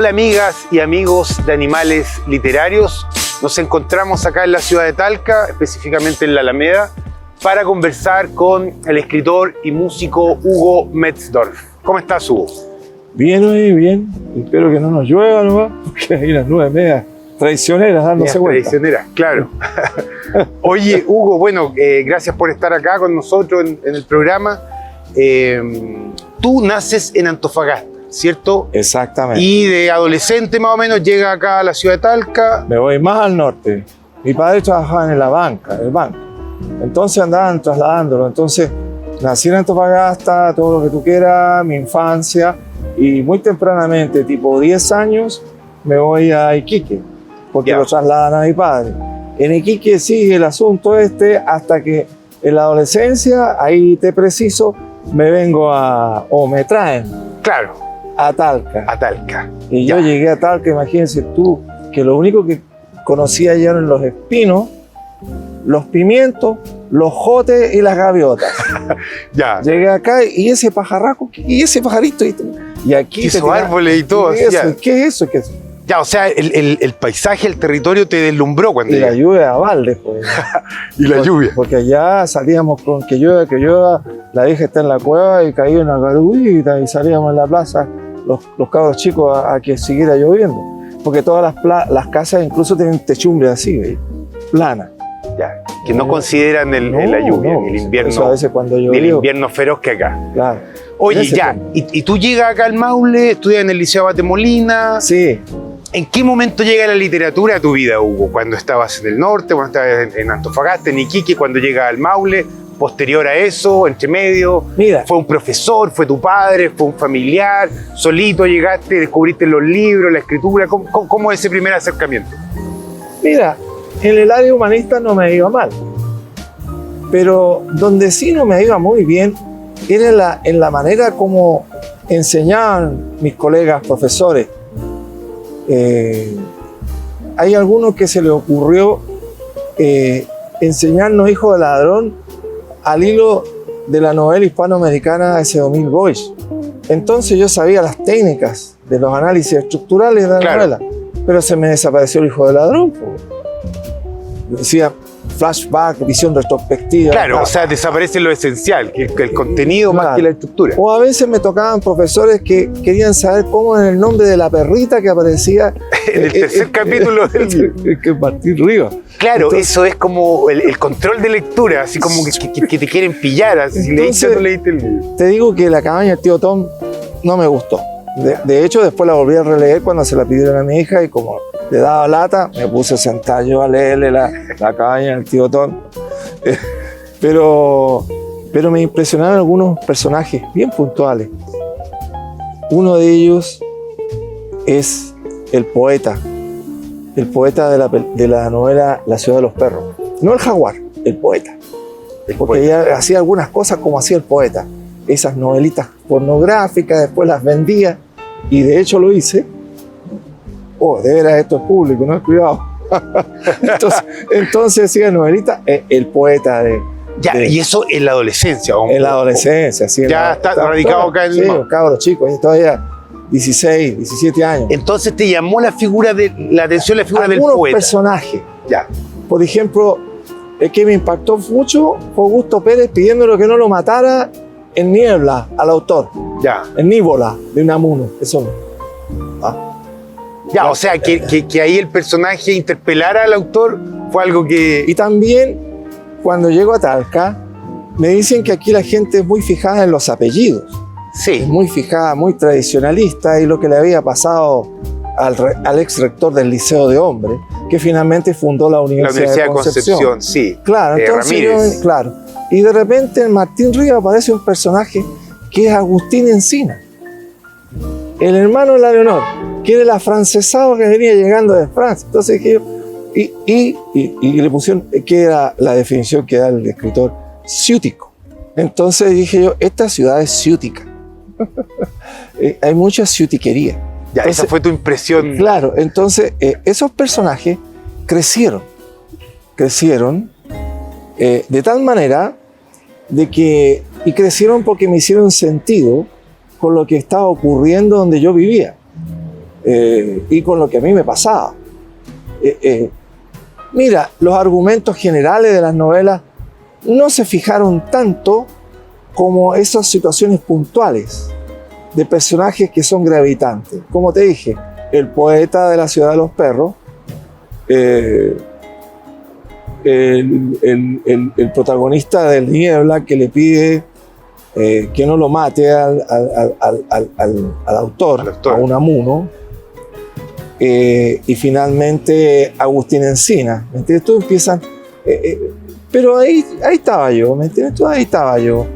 Hola amigas y amigos de Animales Literarios. Nos encontramos acá en la ciudad de Talca, específicamente en la Alameda, para conversar con el escritor y músico Hugo Metzdorf. ¿Cómo estás, Hugo? Bien, hoy bien. Espero que no nos llueva nomás, porque hay unas nubes medias traicioneras dándose vuelta. Traicioneras, claro. Oye, Hugo, bueno, gracias por estar acá con nosotros en el programa. Tú naces en Antofagasta, ¿cierto? Exactamente. Y de adolescente más o menos llega acá a la ciudad de Talca. Me voy más al norte. Mi padre trabajaba en la banca, en el banco. Entonces andaban trasladándolo. Entonces nací en Antofagasta, todo lo que tú quieras, mi infancia. Y muy tempranamente, tipo 10 años, me voy a Iquique, porque lo trasladan a mi padre. En Iquique sigue el asunto hasta que en la adolescencia, ahí te preciso, me vengo o me traen. Claro. A Talca. A Talca. Y yo llegué a Talca, imagínense tú, que lo único que conocía allá eran los espinos, los pimientos, los jotes y las gaviotas. Ya. Llegué acá y ese pajarraco, y ese pajarito, y aquí hizo árboles y todo. ¿Qué es eso? ¿Qué es eso? Ya, o sea, el paisaje, el territorio te deslumbró cuando Y la lluvia a balde, pues. Y la lluvia. Porque allá salíamos con que llueva, la vieja está en la cueva y caía una garubita y salíamos en la plaza, los cabros chicos, a que siguiera lloviendo. Porque todas las casas incluso tienen techumbre así, ¿ve? Plana. Ya, que no consideran la lluvia, ni el invierno, eso a veces cuando ni el invierno feroz que acá. Claro. Oye, ya, y tú llegas acá al Maule, estudias en el Liceo Abate Molina. Sí. ¿En qué momento llega la literatura a tu vida, Hugo? ¿Cuando estabas en el norte, cuando estabas en Antofagasta, en Iquique, cuando llegas al Maule? ¿Posterior a eso, entre medio? Mira. ¿Fue un profesor, fue tu padre, fue un familiar? ¿Solito llegaste, descubriste los libros, la escritura? ¿Cómo es ese primer acercamiento? Mira, en el área humanista no me iba mal, pero donde sí no me iba muy bien era en la manera como enseñaban mis colegas profesores. Hay algunos que se le ocurrió enseñarnos Hijo de Ladrón al hilo de la novela hispanoamericana ese 2000 Boys. Entonces yo sabía las técnicas de los análisis estructurales de la novela, pero se me desapareció el Hijo de Ladrón. Decía flashback, visión retrospectiva. Claro, o sea, desaparece lo esencial, que el contenido más que la estructura. O a veces me tocaban profesores que querían saber cómo era el nombre de la perrita que aparecía en el tercer capítulo del libro. Que Martín Rivas. Claro, entonces, eso es como el control de lectura, así como que te quieren pillar, así si leíste o no leíste el libro. Te digo que La cabaña del tío Tom no me gustó. De hecho, después la volví a releer cuando se la pidieron a mi hija y como le daba lata, me puse a sentar yo a leerle la cabaña del tío Tom. Pero me impresionaron algunos personajes bien puntuales. Uno de ellos es el poeta de la novela La ciudad de los perros. No el jaguar, el poeta. Porque ella hacía algunas cosas como hacía el poeta. Esas novelitas pornográficas, después las vendía. Y de hecho lo hice. Oh, de veras esto es público, no es privado. entonces hacía novelitas, el poeta y eso en la adolescencia. En la adolescencia, sí. Ya está radicado acá en el Sí, cabros chicos, todavía 16, 17 años. Entonces te llamó la atención la figura del poeta. Algunos personajes. Ya. Por ejemplo, el que me impactó mucho fue Augusto Pérez pidiéndole que no lo matara en Niebla al autor. Ya. En Níbola de Unamuno. Eso. Ya, o sea, que ahí el personaje interpelara al autor fue algo que... Y también, cuando llego a Talca, me dicen que aquí la gente es muy fijada en los apellidos. Sí. Es muy fijada, muy tradicionalista, y lo que le había pasado al ex rector del Liceo de Hombres, que finalmente fundó la Universidad de Concepción. Sí. Claro, entonces claro. Y de repente en Martín Rivas aparece un personaje que es Agustín Encina, el hermano de la Leonor, que era el afrancesado que venía llegando de Francia. Entonces dije yo, y le pusieron, que era la definición que da el escritor, ciútico. Entonces dije yo, esta ciudad es ciútica. Hay mucha ciutiquería. Ya, entonces, esa fue tu impresión. Claro, entonces esos personajes crecieron de tal manera de que, y crecieron porque me hicieron sentido con lo que estaba ocurriendo donde yo vivía. y con lo que a mí me pasaba. Mira, los argumentos generales de las novelas no se fijaron tanto como esas situaciones puntuales de personajes que son gravitantes. Como te dije, el poeta de la ciudad de los perros, el protagonista del Niebla que le pide que no lo mate al autor, a Unamuno, y finalmente Agustín Encina. ¿Me entiendes? Tú empiezan... pero ahí estaba yo, ¿me entiendes? Tú ahí estaba yo.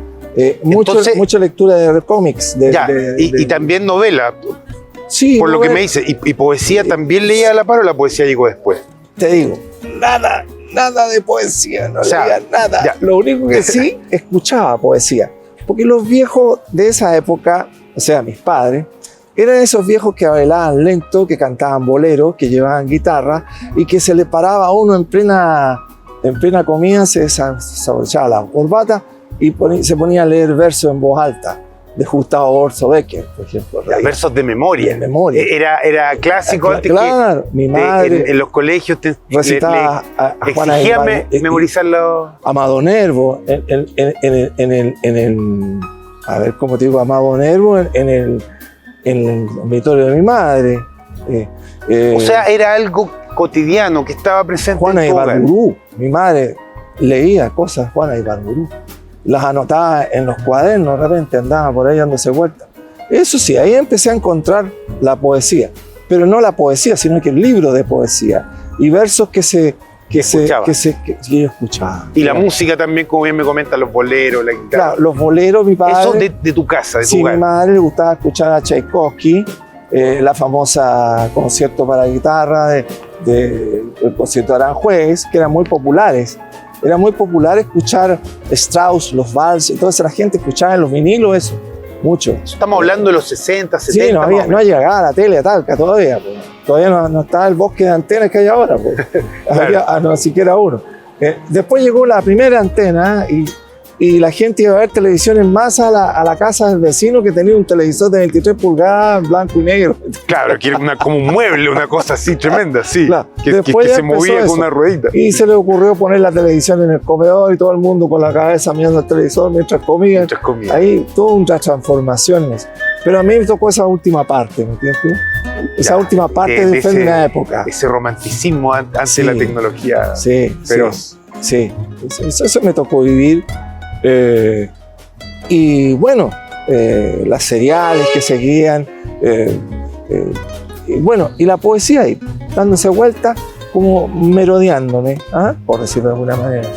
Mucha lectura de cómics. Y también novela. Sí, por lo que me dice. ¿Y poesía también leía a la par o la poesía llegó después? Te digo, nada de poesía, no leía nada. Ya. Lo único que sí, escuchaba poesía. Porque los viejos de esa época, o sea, mis padres, eran esos viejos que bailaban lento, que cantaban boleros, que llevaban guitarra y que se le paraba a uno en plena comida, se desabrochaba la corbata y se ponía a leer versos en voz alta de Gustavo Adolfo Bécquer, por ejemplo. Versos de memoria. De memoria. Era clásico antes claro, mi madre en los colegios recitaba a Juana exigía memorizarlo. Amado Nervo en el a ver cómo te digo, Amado Nervo en el dormitorio de mi madre. O sea, era algo cotidiano que estaba presente Juana en tu hogar. Ibarburu. Mi madre leía cosas de Juana Ibarburu. Las anotaba en los cuadernos, de repente andaba por ahí dándose vueltas. Eso sí, ahí empecé a encontrar la poesía. Pero no la poesía, sino que el libro de poesía. Y versos que yo escuchaba. Y la música también, como bien me comentan, los boleros, la guitarra. Claro, los boleros, mi padre... Eso de tu casa, de tu hogar. Sí, mi madre le gustaba escuchar a Tchaikovsky, la famosa concierto para guitarra, el concierto de Aranjuez, que eran muy populares. Era muy popular escuchar Strauss, los vals, entonces la gente escuchaba en los vinilos eso, mucho. Estamos hablando de los 60, 70. Sí, no llegaba la tele a Talca todavía, pues. Todavía no estaba el bosque de antenas que hay ahora, pues. Claro. No siquiera uno. Después llegó la primera antena y la gente iba a ver televisión en masa a la casa del vecino que tenía un televisor de 23 pulgadas, blanco y negro. Claro, que era como un mueble, una cosa así tremenda, sí. Claro. Que se movía con una ruedita. Y se le ocurrió poner la televisión en el comedor y todo el mundo con la cabeza mirando el televisor mientras comía. Ahí toda una transformación en eso. Pero a mí me tocó esa última parte, ¿me entiendes tú? Esa última parte de una época. Ese romanticismo ante la tecnología. Sí, feroz. Sí. Eso me tocó vivir. Y bueno, las seriales que seguían, y la poesía ahí, dándose vuelta, como merodeándome, por decirlo de alguna manera.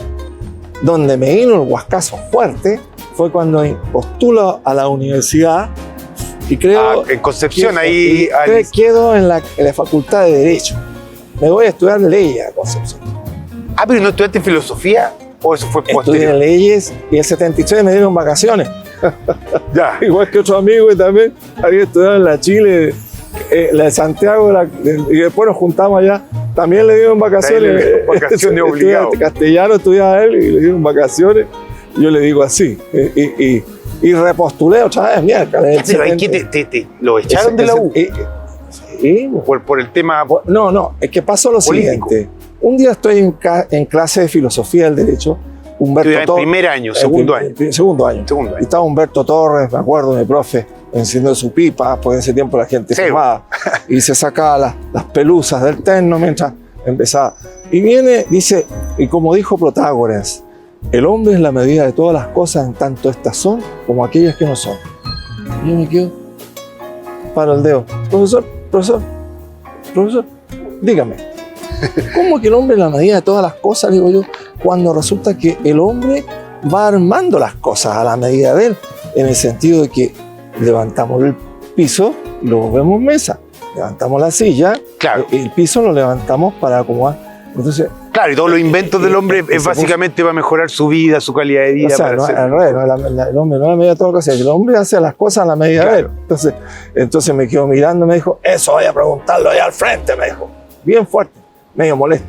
Donde me vino el huascazo fuerte fue cuando postulo a la universidad y creo... en Concepción, ahí... Quedo en la Facultad de Derecho. Me voy a estudiar leyes a Concepción. Pero ¿no estudiaste filosofía? ¿O eso fue posterior? Estudié leyes y el 73 me dieron vacaciones. Ya. Igual que otros amigos que también había estudiado en la Chile, la de Santiago, y después nos juntamos allá. También le dieron vacaciones. Vacaciones obligadas. Castellano estudiaba él y le dieron vacaciones. Yo le digo así. Y repostulé otra vez, miércoles. Pero hay que lo echaron de la U. Sí. Por el tema. No, es que pasó lo político. Siguiente. Un día estoy en clase de filosofía del derecho. Humberto Torres. Primer año, segundo año. Segundo año. Y estaba Humberto Torres, me acuerdo, mi profe, encendiendo su pipa, porque en ese tiempo la gente fumaba. Y se sacaba las pelusas del terno mientras empezaba. Y viene, dice, y como dijo Protágoras, el hombre es la medida de todas las cosas en tanto estas son como aquellas que no son. Y yo me quedo, paro el dedo. Profesor, dígame. ¿Cómo que el hombre es la medida de todas las cosas, digo yo, cuando resulta que el hombre va armando las cosas a la medida de él, en el sentido de que levantamos el piso y lo volvemos mesa, levantamos la silla, claro. El piso lo levantamos para acomodar. Entonces, claro, y todos los inventos del hombre es básicamente para mejorar su vida, su calidad de vida. O sea, al revés, el hombre no es la medida de todas las cosas, el hombre hace las cosas a la medida de él. Entonces me quedo mirando, me dijo, eso vaya a preguntarlo allá al frente, me dijo, bien fuerte. Medio molesto.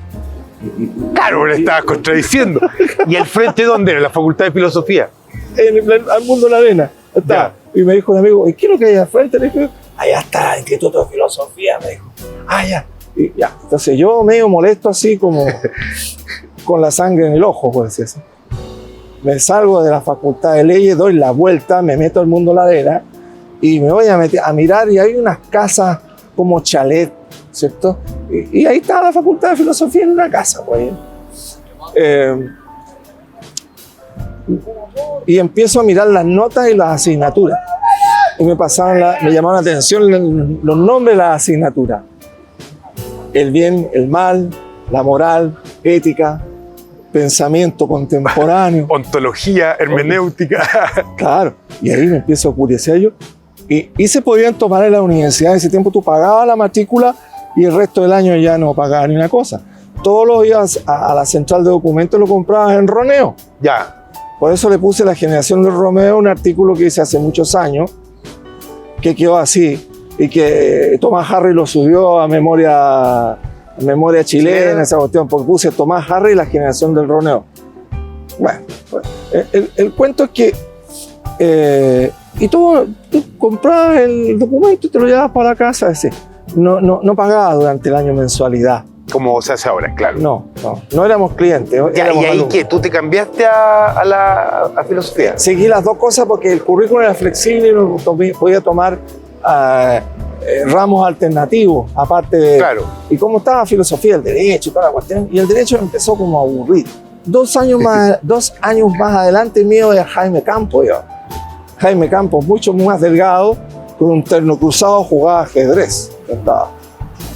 Claro, le estabas contradiciendo. ¿Y el frente dónde era? ¿La Facultad de Filosofía? Al Mundo de la Arena. Y me dijo un amigo, ¿y qué es lo que hay al frente? Le dije, allá está el Instituto de Filosofía, me dijo. Ah, ya. Y ya. Entonces yo medio molesto así como con la sangre en el ojo, por decir así. Me salgo de la Facultad de Leyes, doy la vuelta, me meto al Mundo Ladera y me voy a mirar y hay unas casas como chalet, ¿cierto? Y ahí está la Facultad de Filosofía en una casa, pues. Y empiezo a mirar las notas y las asignaturas. Y me llamaron la atención los nombres de las asignaturas. El bien, el mal, la moral, ética, pensamiento contemporáneo. Ontología, hermenéutica. Claro, y ahí me empiezo a curiosear yo. Y se podían tomar en la universidad. En ese tiempo tú pagabas la matrícula y el resto del año ya no pagabas ni una cosa. Todos los días a la central de documentos lo comprabas en Romeo. Ya. Por eso le puse La generación del Romeo, un artículo que hice hace muchos años, que quedó así, y que Tomás Harry lo subió a memoria chilena, esa cuestión, porque puse Tomás Harry y La generación del Romeo. Bueno, el cuento es que y tú comprabas el documento y te lo llevabas para la casa, ese. No pagabas durante el año mensualidad. Como se hace ahora, claro. No éramos clientes. Ya, éramos ¿y ahí alumnos. qué? ¿Tú te cambiaste a filosofía? Seguí las dos cosas porque el currículum era flexible y uno podía tomar ramos alternativos, aparte de... Claro. Y como estaba filosofía, el derecho y toda la cuestión, y el derecho empezó como a aburrir. 2 años más adelante mío era Jaime Campos. Jaime Campos, mucho más delgado, con un terno cruzado, jugaba ajedrez. Estaba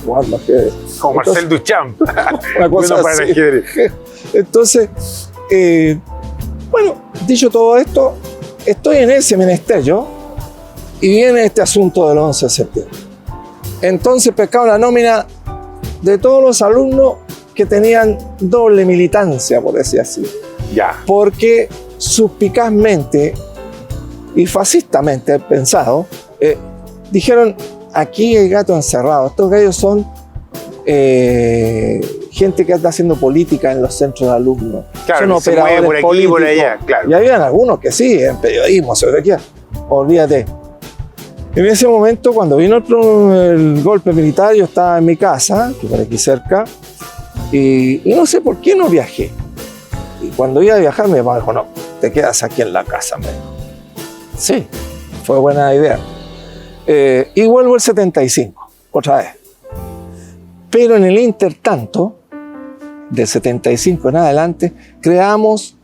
jugando ajedrez. Como Marcel Duchamp. Una cosa Bueno, para el así. ajedrez. Entonces, bueno, dicho todo esto, estoy en ese menester yo, y viene este asunto del 11 de septiembre. Entonces pescaron la nómina de todos los alumnos que tenían doble militancia, por decir así. Ya. Porque suspicazmente y fascistamente pensado, dijeron, aquí hay gato encerrado. Estos gallos son gente que está haciendo política en los centros de alumnos. Claro, son que se mueve operadores por aquí, políticos. por allá, claro. Y habían algunos que sí, en periodismo, sobre qué. Olvídate. En ese momento, cuando vino el golpe militar, yo estaba en mi casa, que por aquí cerca, y no sé por qué no viajé. Y cuando iba a viajar, mi papá dijo, no, te quedas aquí en la casa, me dijo. Sí, fue buena idea. Y vuelvo el 75, otra vez. Pero en el intertanto, del 75 en adelante,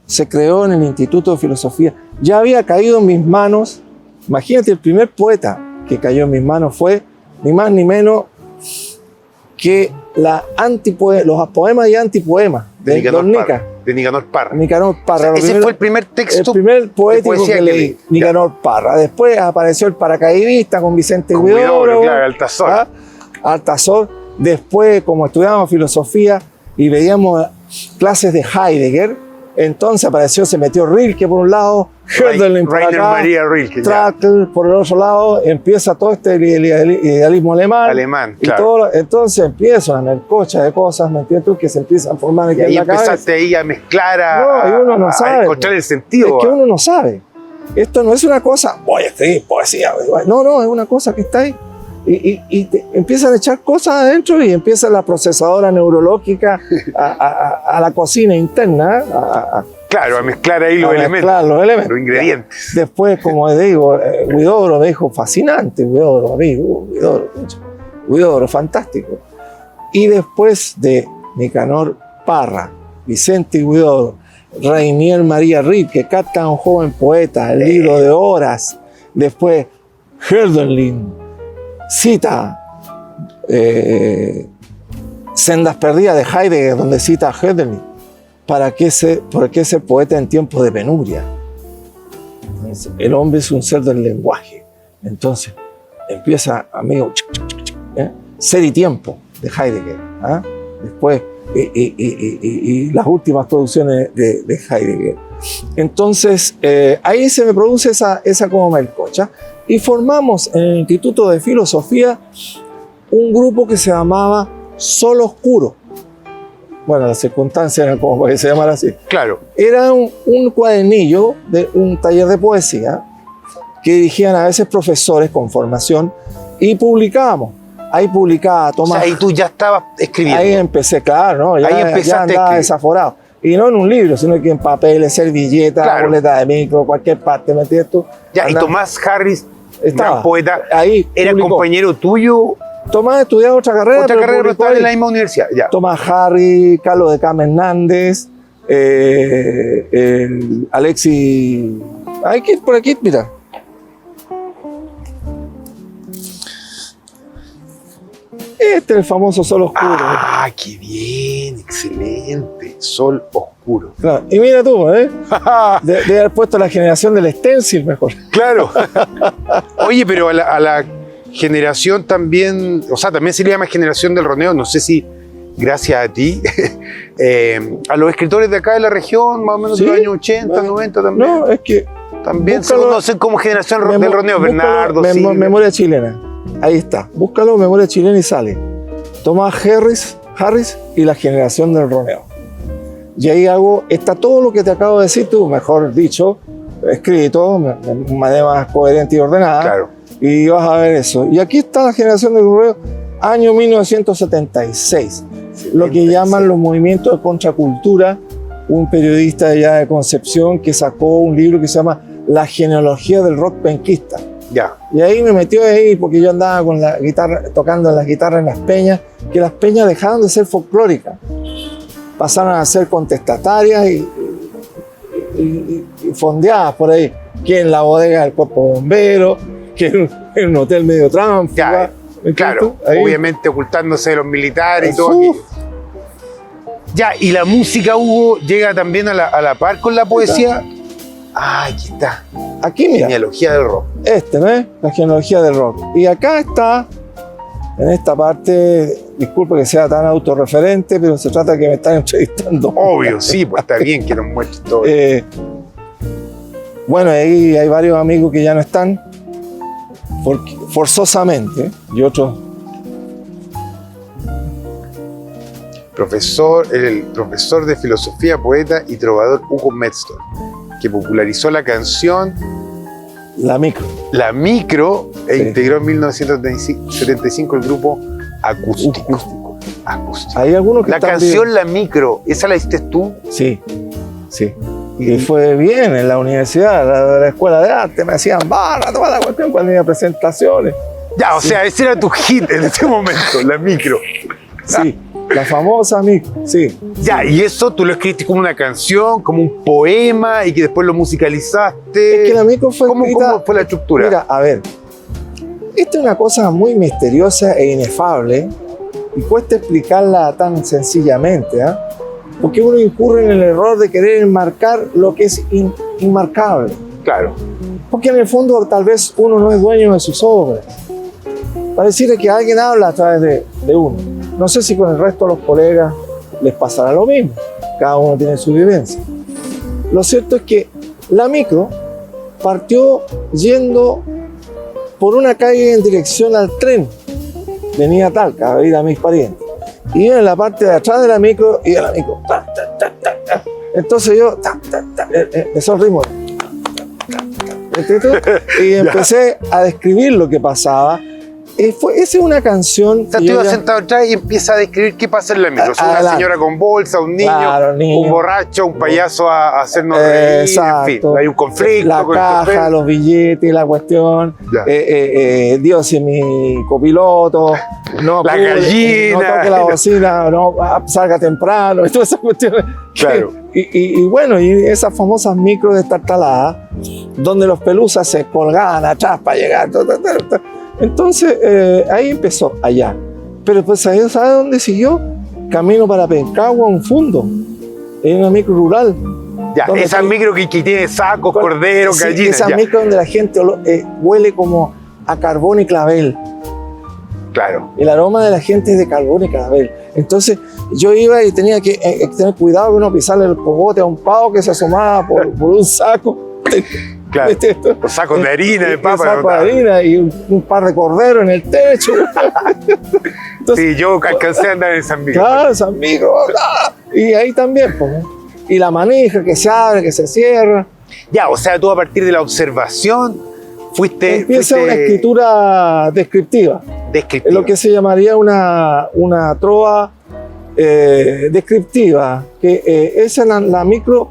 se creó en el Instituto de Filosofía. Ya había caído en mis manos, imagínate, el primer poeta que cayó en mis manos fue ni más ni menos que los poemas y antipoemas de Don Nica. De Nicanor Parra. Nicanor Parra. O sea, ese fue el primer texto. El primer poético poesía que leí, ya. Nicanor Parra. Después apareció el paracaidista con Vicente Con Huidobro. Huidobro, claro, Altazor. Altazor. Después, como estudiábamos filosofía y veíamos clases de Heidegger, entonces se metió Rilke por un lado, Hölderlin por Rainer acá, Maria Rilke. Trakl por el otro lado, empieza todo este idealismo alemán. Alemán, Y claro. entonces empieza una melcocha de cosas, ¿me entiendes tú? Que se empiezan a formar aquí Y ahí en la cabeza. empezaste ahí a mezclar, No, y uno no sabe, a encontrar el sentido. Es que uno no sabe. Esto no es una cosa, voy a escribir poesía. No, es una cosa que está ahí. Y te empiezan a echar cosas adentro y empieza la procesadora neurológica a la cocina interna. Claro, a mezclar ahí los elementos. Los ingredientes. Después, como digo, Huidobro me dijo, fascinante, Huidobro, amigo, Huidobro, fantástico. Y después de Nicanor Parra, Vicente Huidobro, Rainer Maria Rilke, Carta a un joven poeta, el libro de horas, después Hölderlin, cita Sendas perdidas de Heidegger, donde cita a Hölderlin. ¿Para qué ser poeta en tiempos de penuria? Entonces, el hombre es un ser del lenguaje. Entonces empieza, amigo, Ser y tiempo de Heidegger. ¿Ah? Después, y las últimas producciones de Heidegger. Entonces, ahí se me produce esa como melcocha. Y formamos en el Instituto de Filosofía un grupo que se llamaba Sol Oscuro. Bueno, las circunstancias eran como para que se llamara así. Claro. Era un cuadernillo de un taller de poesía que dirigían a veces profesores con formación Y publicamos. Ahí publicaba O Tomás. sea, ahí tú ya estabas escribiendo. Ahí empecé, claro, ¿no? Ya, Ahí empezaste ya a andaba escribir. desaforado. Y no en un libro, sino que en papeles, servilletas, Claro. boletas de micro, cualquier parte, ¿me entiendes tú? Ya, y Andaba- Tomás Harris, Estaba. gran poeta, Ahí era publicó. compañero tuyo, Tomás estudiaba otra carrera, otra pero carrera, pero publicó estaba en ahí. la misma universidad. Ya. Tomás Harris, Carlos de Cama Hernández, el Alexis. Aquí, por aquí, mira. Este es el famoso Sol Oscuro. Ah, qué bien, excelente. Sol oscuro. Claro. Y mira tú, ¿eh? De haber puesto la generación del stencil mejor. Claro. Oye, pero a la generación también, o sea, también se le llama generación del roneo, no sé si gracias a ti, a los escritores de acá de la región, más o menos de los Sí. años 80, 90 también. No, es que. También se búscalo. conocen como generación del Memo- roneo, búscalo, Bernardo, Silvia. Memoria chilena. Ahí está. Búscalo, memoria chilena y sale. Tomás Harris y la generación del roneo. Y ahí está todo lo que te acabo de decir tú, mejor dicho, escrito, de manera más coherente y ordenada. Claro. Y vas a ver eso. Y aquí está la generación del roneo, año 1976. Lo que llaman los movimientos de contracultura. Un periodista allá de Concepción que sacó un libro que se llama La genealogía del rock penquista. Ya. Y ahí me metió ahí porque yo andaba con la guitarra, tocando las guitarras en las peñas, que las peñas dejaron de ser folclóricas, pasaron a ser contestatarias y fondeadas por ahí, que en la bodega del cuerpo bombero, que en un hotel medio tránsito. Ya, claro, obviamente ocultándose de los militares y todo aquello. Ya, y la música, Hugo, llega también a la par con la poesía. Ah, aquí está. Aquí mira, Genealogía del rock. ¿no es? La genealogía del rock. Y acá está, en esta parte, disculpe que sea tan autorreferente, pero se trata de que me están entrevistando. Obvio, sí, pues está bien que nos muestres todo. Bueno, ahí hay varios amigos que ya no están, forzosamente, y otros. El profesor de filosofía, poeta y trovador Hugo Metzger, que popularizó la canción La micro. La Micro e Sí. integró en 1975 el grupo Acústico. Acústico. Hay algunos que La están canción La Micro, ¿esa la hiciste tú? bien. Sí. Y fue bien en la universidad, la escuela de arte, me hacían barra, toda la cuestión cuando había presentaciones. Ya, o sea, ese era tu hit en ese momento, La Micro. Sí, la famosa micro, sí. Ya, y eso tú lo escribiste como una canción, como un poema, y que después lo musicalizaste. Es que la micro fue ¿Cómo escrita- fue la estructura? Mira, a ver, esta es una cosa muy misteriosa e inefable y cuesta explicarla tan sencillamente, ¿ah? Porque uno incurre en el error de querer enmarcar lo que es inmarcable. Claro. Porque en el fondo tal vez uno no es dueño de sus obras. Pareciera que alguien habla a través de uno. No sé si con el resto de los colegas les pasará lo mismo. Cada uno tiene su vivencia. Lo cierto es que la micro partió yendo por una calle en dirección al tren. Venía a Talca a ir a mis parientes. Y yo en la parte de atrás de la micro, y de la micro. Ta, ta, ta, ta, ta. Entonces yo, empezó el ritmo. ¿Entiendes? Y empecé a describir lo que pasaba. Esa es una canción. O sea, que tú yo ibas ya- sentado atrás y empiezas a describir qué pasa en la micro. O sea, una Adelante. señora con bolsa, un niño, Claro, niño. un borracho, un payaso a hacernos reír, Exacto. en fin. Hay un conflicto La con el caja, chofer. los billetes, la cuestión. Ya. Dios es mi copiloto. No La apure, gallina. No toque la bocina, no salga temprano. Y todas esas cuestiones. Claro. Y bueno, y esas famosas micros destartaladas, donde los pelusas se colgaban atrás para llegar. Entonces, ahí empezó, allá. Pero pues, ¿sabes dónde siguió? Camino para Pencagua, un fundo. En una micro rural. Ya, ¿Dónde esa estoy? micro que tiene sacos, corderos, Sí, gallinas. esa Ya. micro donde la gente huele como a carbón y clavel. Claro. El aroma de la gente es de carbón y clavel. Entonces yo iba y tenía que tener cuidado de no pisarle el cogote a un pavo que se asomaba por un saco. Claro. Los sacos de harina, de papa. Un saco de no, harina y un par de corderos en el techo. Entonces, sí, yo alcancé a andar en San Miguel. claro, esas micros. Y ahí también, pues, ¿no? Y la manija que se abre, que se cierra. Ya, o sea, tú a partir de la observación empieza una escritura descriptiva. Descriptiva. Lo que se llamaría una trova descriptiva, que esa la micro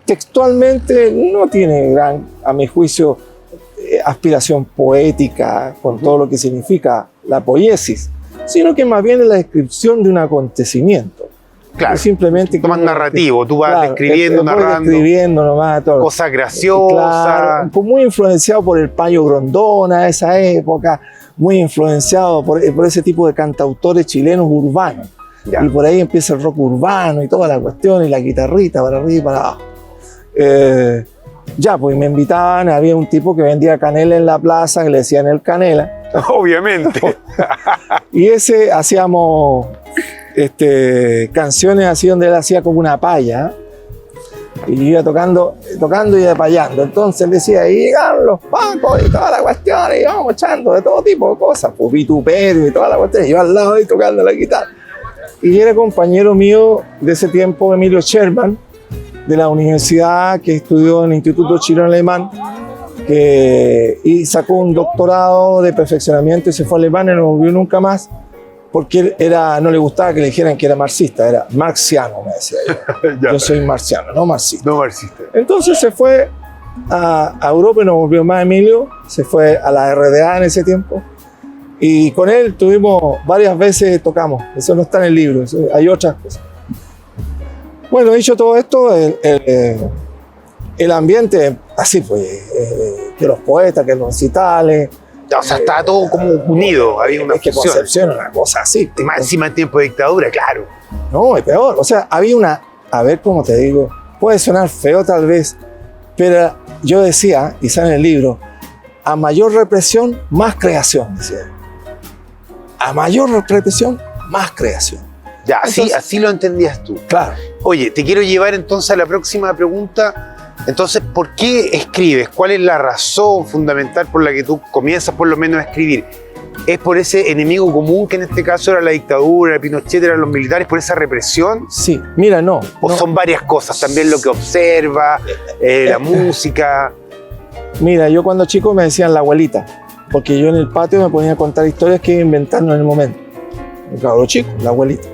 textualmente no tiene a mi juicio, aspiración poética con todo lo que significa la poiesis, sino que más bien es la descripción de un acontecimiento. Claro, es simplemente más narrativo, tú vas describiendo, narrando, describiendo nomás, todo. Cosas graciosas. Claro, muy influenciado por el Payo Grondona de esa época, muy influenciado por ese tipo de cantautores chilenos urbanos. Ya. Y por ahí empieza el rock urbano y toda la cuestión, y la guitarrita para arriba y para abajo. Ya, pues me invitaban, había un tipo que vendía canela en la plaza, que le decían el Canela. Obviamente. Y ese hacíamos canciones así donde él hacía como una paya, y iba tocando y apayando. Entonces decía, y llegaron los pacos y toda la cuestión, y íbamos echando de todo tipo de cosas, pues vituperio y toda la cuestión, y yo al lado ahí tocando la guitarra. Y era compañero mío de ese tiempo, Emilio Sherman, de la universidad, que estudió en el Instituto Chileno-Alemán, y sacó un doctorado de perfeccionamiento y se fue a Alemania y no volvió nunca más, porque no le gustaba que le dijeran que era marxista, era marxiano, me decía yo. Yo soy marxiano, no marxista. No marxista. Entonces se fue a Europa y no volvió más Emilio, se fue a la RDA en ese tiempo, y con él tuvimos varias veces, tocamos, eso no está en el libro, hay otras cosas. Bueno, dicho todo esto, el ambiente, así pues, que los poetas, que los recitales. O sea, estaba todo como unido, había una fusión. Es que Concepción era una cosa así. Más encima en tiempo de dictadura, claro. No, es peor. O sea, había a ver cómo te digo, puede sonar feo tal vez, pero yo decía, y sale en el libro, a mayor represión, más creación, decía. A mayor represión, más creación. Ya, así lo entendías tú. Claro. Oye, te quiero llevar entonces a la próxima pregunta. Entonces, ¿por qué escribes? ¿Cuál es la razón fundamental por la que tú comienzas por lo menos a escribir? ¿Es por ese enemigo común que en este caso era la dictadura, el Pinochet, eran los militares, por esa represión? Sí, mira, no. ¿O son varias cosas? También lo que observa, la música. Mira, yo cuando chico me decían la abuelita, porque yo en el patio me ponía a contar historias que iba inventando en el momento. El cabro chico, la abuelita.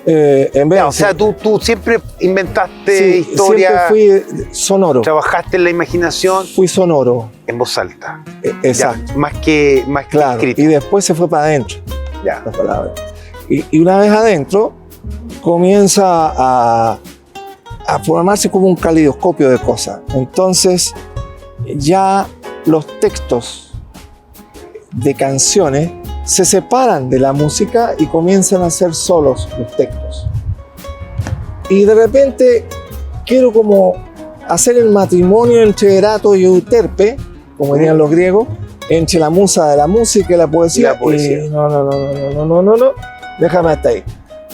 O sea, tú siempre inventaste historias. Siempre fui sonoro. Trabajaste en la imaginación. Fui sonoro. En voz alta. Exacto. Ya, más que claro, escrito. Y después se fue para adentro. Ya. Las palabras. Y una vez adentro, comienza a formarse como un calidoscopio de cosas. Entonces, ya los textos de canciones se separan de la música y comienzan a ser solos los textos. Y de repente quiero como hacer el matrimonio entre Erato y Euterpe, como dirían los griegos, entre la musa de la música y la poesía. Y no, déjame hasta ahí.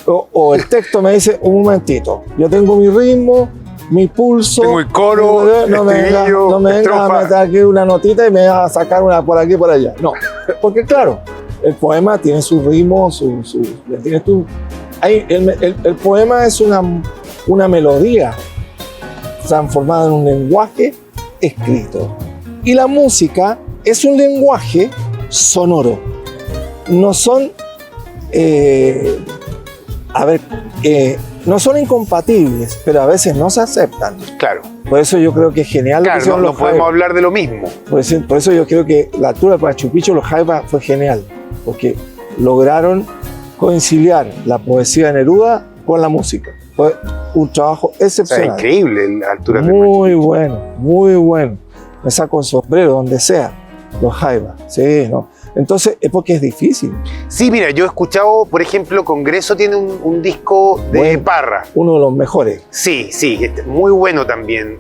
O el texto me dice, un momentito, yo tengo mi ritmo, mi pulso. Tengo el coro, no me vengas a meter aquí una notita y me vas a sacar una por aquí y por allá. No, porque claro, el poema tiene su ritmo, el poema es una melodía transformada en un lenguaje escrito. Y la música es un lenguaje sonoro. No son, no son incompatibles, pero a veces no se aceptan. Claro. Por eso yo creo que es genial. Claro, no podemos hablar de lo mismo. Por eso yo creo que la altura para Machu Picchu, los Jaivas, fue genial, porque lograron conciliar la poesía de Neruda con la música. Fue un trabajo excepcional. O sea, increíble la altura de Muy bueno, muy bueno. Me saco el sombrero donde sea, los Jaivas. Sí, no. Entonces, es porque es difícil. Sí, mira, yo he escuchado, por ejemplo, Congreso tiene un disco de Parra. Uno de los mejores. Sí, muy bueno también.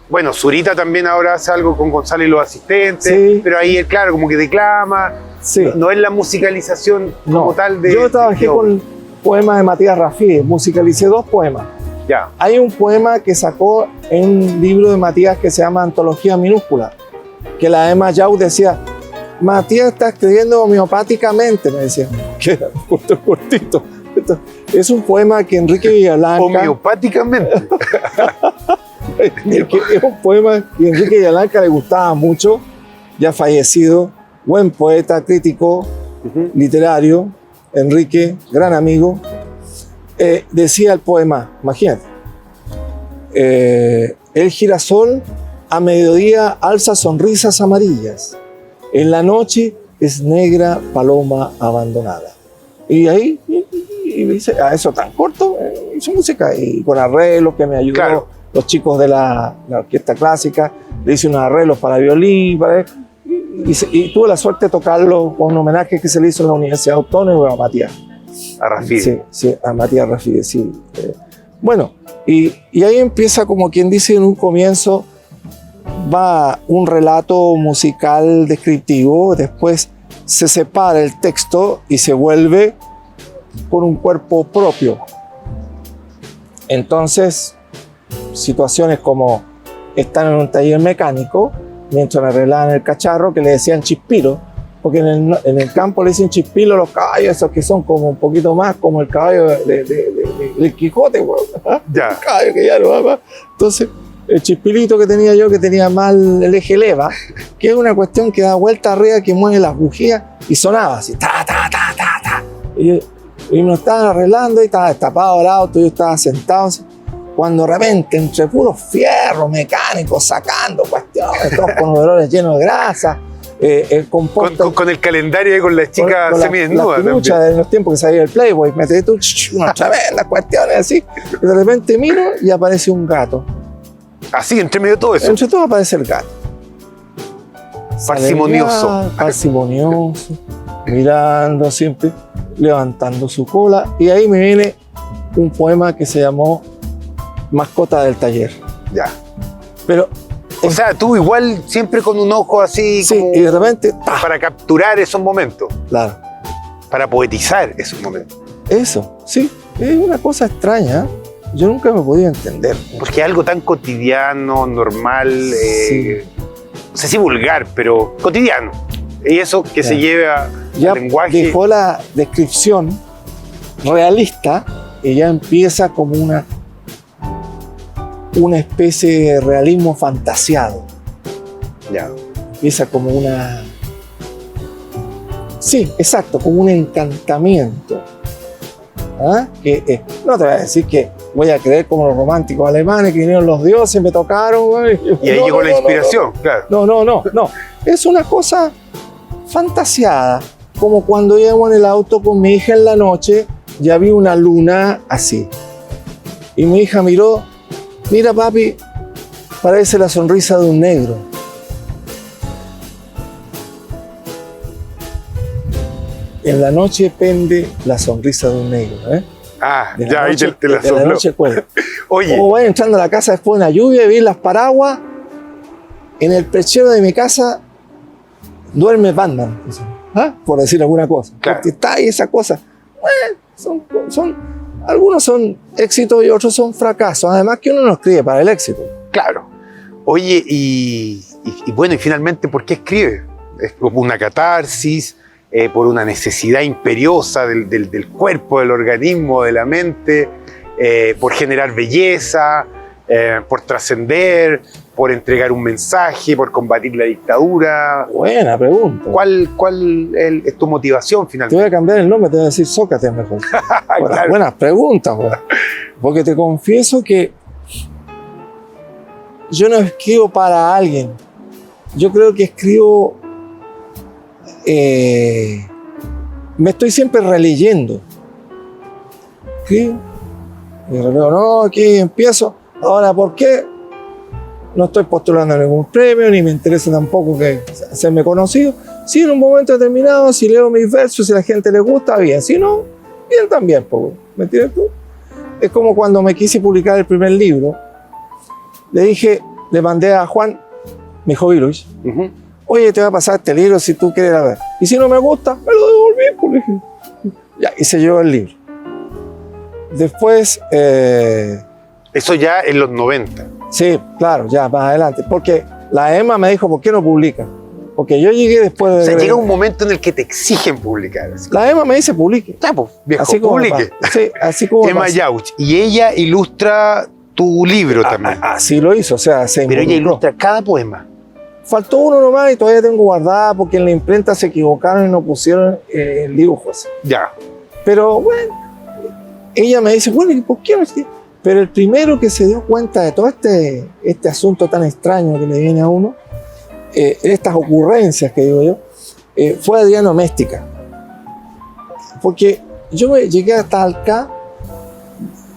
Bueno, Zurita también ahora hace algo con Gonzalo y los asistentes, sí. Pero ahí él, claro, como que declama. Sí. No es la musicalización como tal de... Yo trabajé con poemas de Matías Rafí, musicalicé 2 poemas. Ya. Hay un poema que sacó en un libro de Matías que se llama Antología Minúscula, que la Emma Yau decía, Matías está escribiendo homeopáticamente, me decía, que era cortito. Es un poema que Enrique Villablanca... Homeopáticamente. Es un poema que a Enrique Yalanca le gustaba mucho, ya fallecido, buen poeta, crítico, literario, Enrique, gran amigo. Decía el poema, imagínate, el girasol a mediodía alza sonrisas amarillas, en la noche es negra paloma abandonada. Y ahí y dice, a eso tan corto, hizo música y con arreglos que me ayudó. Claro. Los chicos de la orquesta clásica, le hice unos arreglos para violín, y tuve la suerte de tocarlo con un homenaje que se le hizo en la Universidad Autónoma a Matías. A Rafide. Sí, a Matías Rafide, sí. Bueno, y ahí empieza, como quien dice, en un comienzo va un relato musical descriptivo, después se separa el texto y se vuelve con un cuerpo propio. Entonces, situaciones como están en un taller mecánico, mientras arreglaban el cacharro, que le decían chispiro, porque en el campo le dicen chispilo a los caballos, esos que son como un poquito más como el caballo del Quijote, bueno, Ya. el caballo que ya no va más. Entonces, el chispilito que tenía yo, que tenía mal el eje leva, que es una cuestión que da vuelta arriba, que mueve las bujías y sonaba así, ta, ta, ta, ta, ta. Y nos estaban arreglando y estaba destapado el auto, yo estaba sentado así, cuando de repente, entre puros fierros mecánicos, sacando cuestiones, todos con olores llenos de grasa, el compuesto... Con el calendario y con las chicas semidesnudas. La pelucha de los tiempos que salía el Playboy, metes tú unas tremendas cuestiones así, y de repente miro y aparece un gato. Así, entre medio de todo eso. Entre todo aparece el gato. Parsimonioso. Parsimonioso, mirando siempre, levantando su cola, y ahí me viene un poema que se llamó Mascota del Taller. Ya. Pero, O sea, tú igual siempre con un ojo así sí, como y de repente, para capturar esos momentos, claro, para poetizar esos momentos. eso, sí, es una cosa extraña. Yo nunca me podía entender. Porque es algo tan cotidiano, normal, Sí. no sé si vulgar, pero cotidiano. Y eso que se lleva Ya al lenguaje. dejó la descripción realista y ya empieza como una especie de realismo fantasiado. Ya. Empieza como una... Sí, exacto, como un encantamiento. ¿Ah? Que, no te voy a decir que voy a creer como los románticos alemanes que vinieron los dioses, me tocaron. Y ahí llegó la inspiración, claro. No. Es una cosa fantasiada. Como cuando íbamos en el auto con mi hija en la noche, ya vi una luna así. Y mi hija miró, mira papi, parece la sonrisa de un negro. En la noche pende la sonrisa de un negro. Ah, De la ya ahí noche, te la de la sopló. noche cuelga. Oye, O voy entrando a la casa después de una lluvia, vi las paraguas. En el perchero de mi casa duerme Batman, ¿ah? Por decir alguna cosa. Claro. Porque está ahí esa cosa. Algunos son éxitos y otros son fracasos. Además que uno no escribe para el éxito. claro. Oye, y bueno, y finalmente, ¿por qué escribe? ¿Es por una catarsis? ¿Por una necesidad imperiosa del cuerpo, del organismo, de la mente? ¿Por generar belleza? ¿Por trascender? ¿Por entregar un mensaje? ¿Por combatir la dictadura? Buena pregunta. ¿Cuál es tu motivación Te finalmente? voy a cambiar el nombre, te voy a decir Sócrates mejor. Claro. Buenas preguntas, güey. Porque te confieso que yo no escribo para alguien. Yo creo que escribo... me estoy siempre releyendo. Escribo y releo, no, aquí empiezo. Ahora, ¿por qué? No estoy postulando a ningún premio, ni me interesa tampoco que hacerme conocido. Si en un momento determinado, si leo mis versos y a la gente le gusta, bien. Si no, bien también. ¿Me entiendes tú? Es como cuando me quise publicar el primer libro. Le mandé a Juan, mi hijo Luis, Ujú. oye, te voy a pasar este libro si tú quieres ver. Y si no me gusta, me lo devolví. Pues, le dije. Ya, y se llevó el libro. Después, Eso ya en los 90. sí, claro, ya más adelante. Porque la Emma me dijo, ¿por qué no publica? Porque yo llegué después de... O sea, llega un momento en el que te exigen publicar. Así. La Emma me dice, publique. Ya, pues, viejo, Así como me publique. pasa. Sí, así como me Emma pasa. Yauch. Y ella ilustra tu libro también. Así lo hizo, o sea, se Pero ella involucró. ilustra cada poema. Faltó uno nomás y todavía tengo guardada porque en la imprenta se equivocaron y no pusieron el dibujo ese. Ya. Pero bueno, ella me dice, bueno, ¿y por qué no? Pero el primero que se dio cuenta de todo este asunto tan extraño que le viene a uno, estas ocurrencias que digo yo, fue Adriano Méstica. Porque yo me llegué a Talca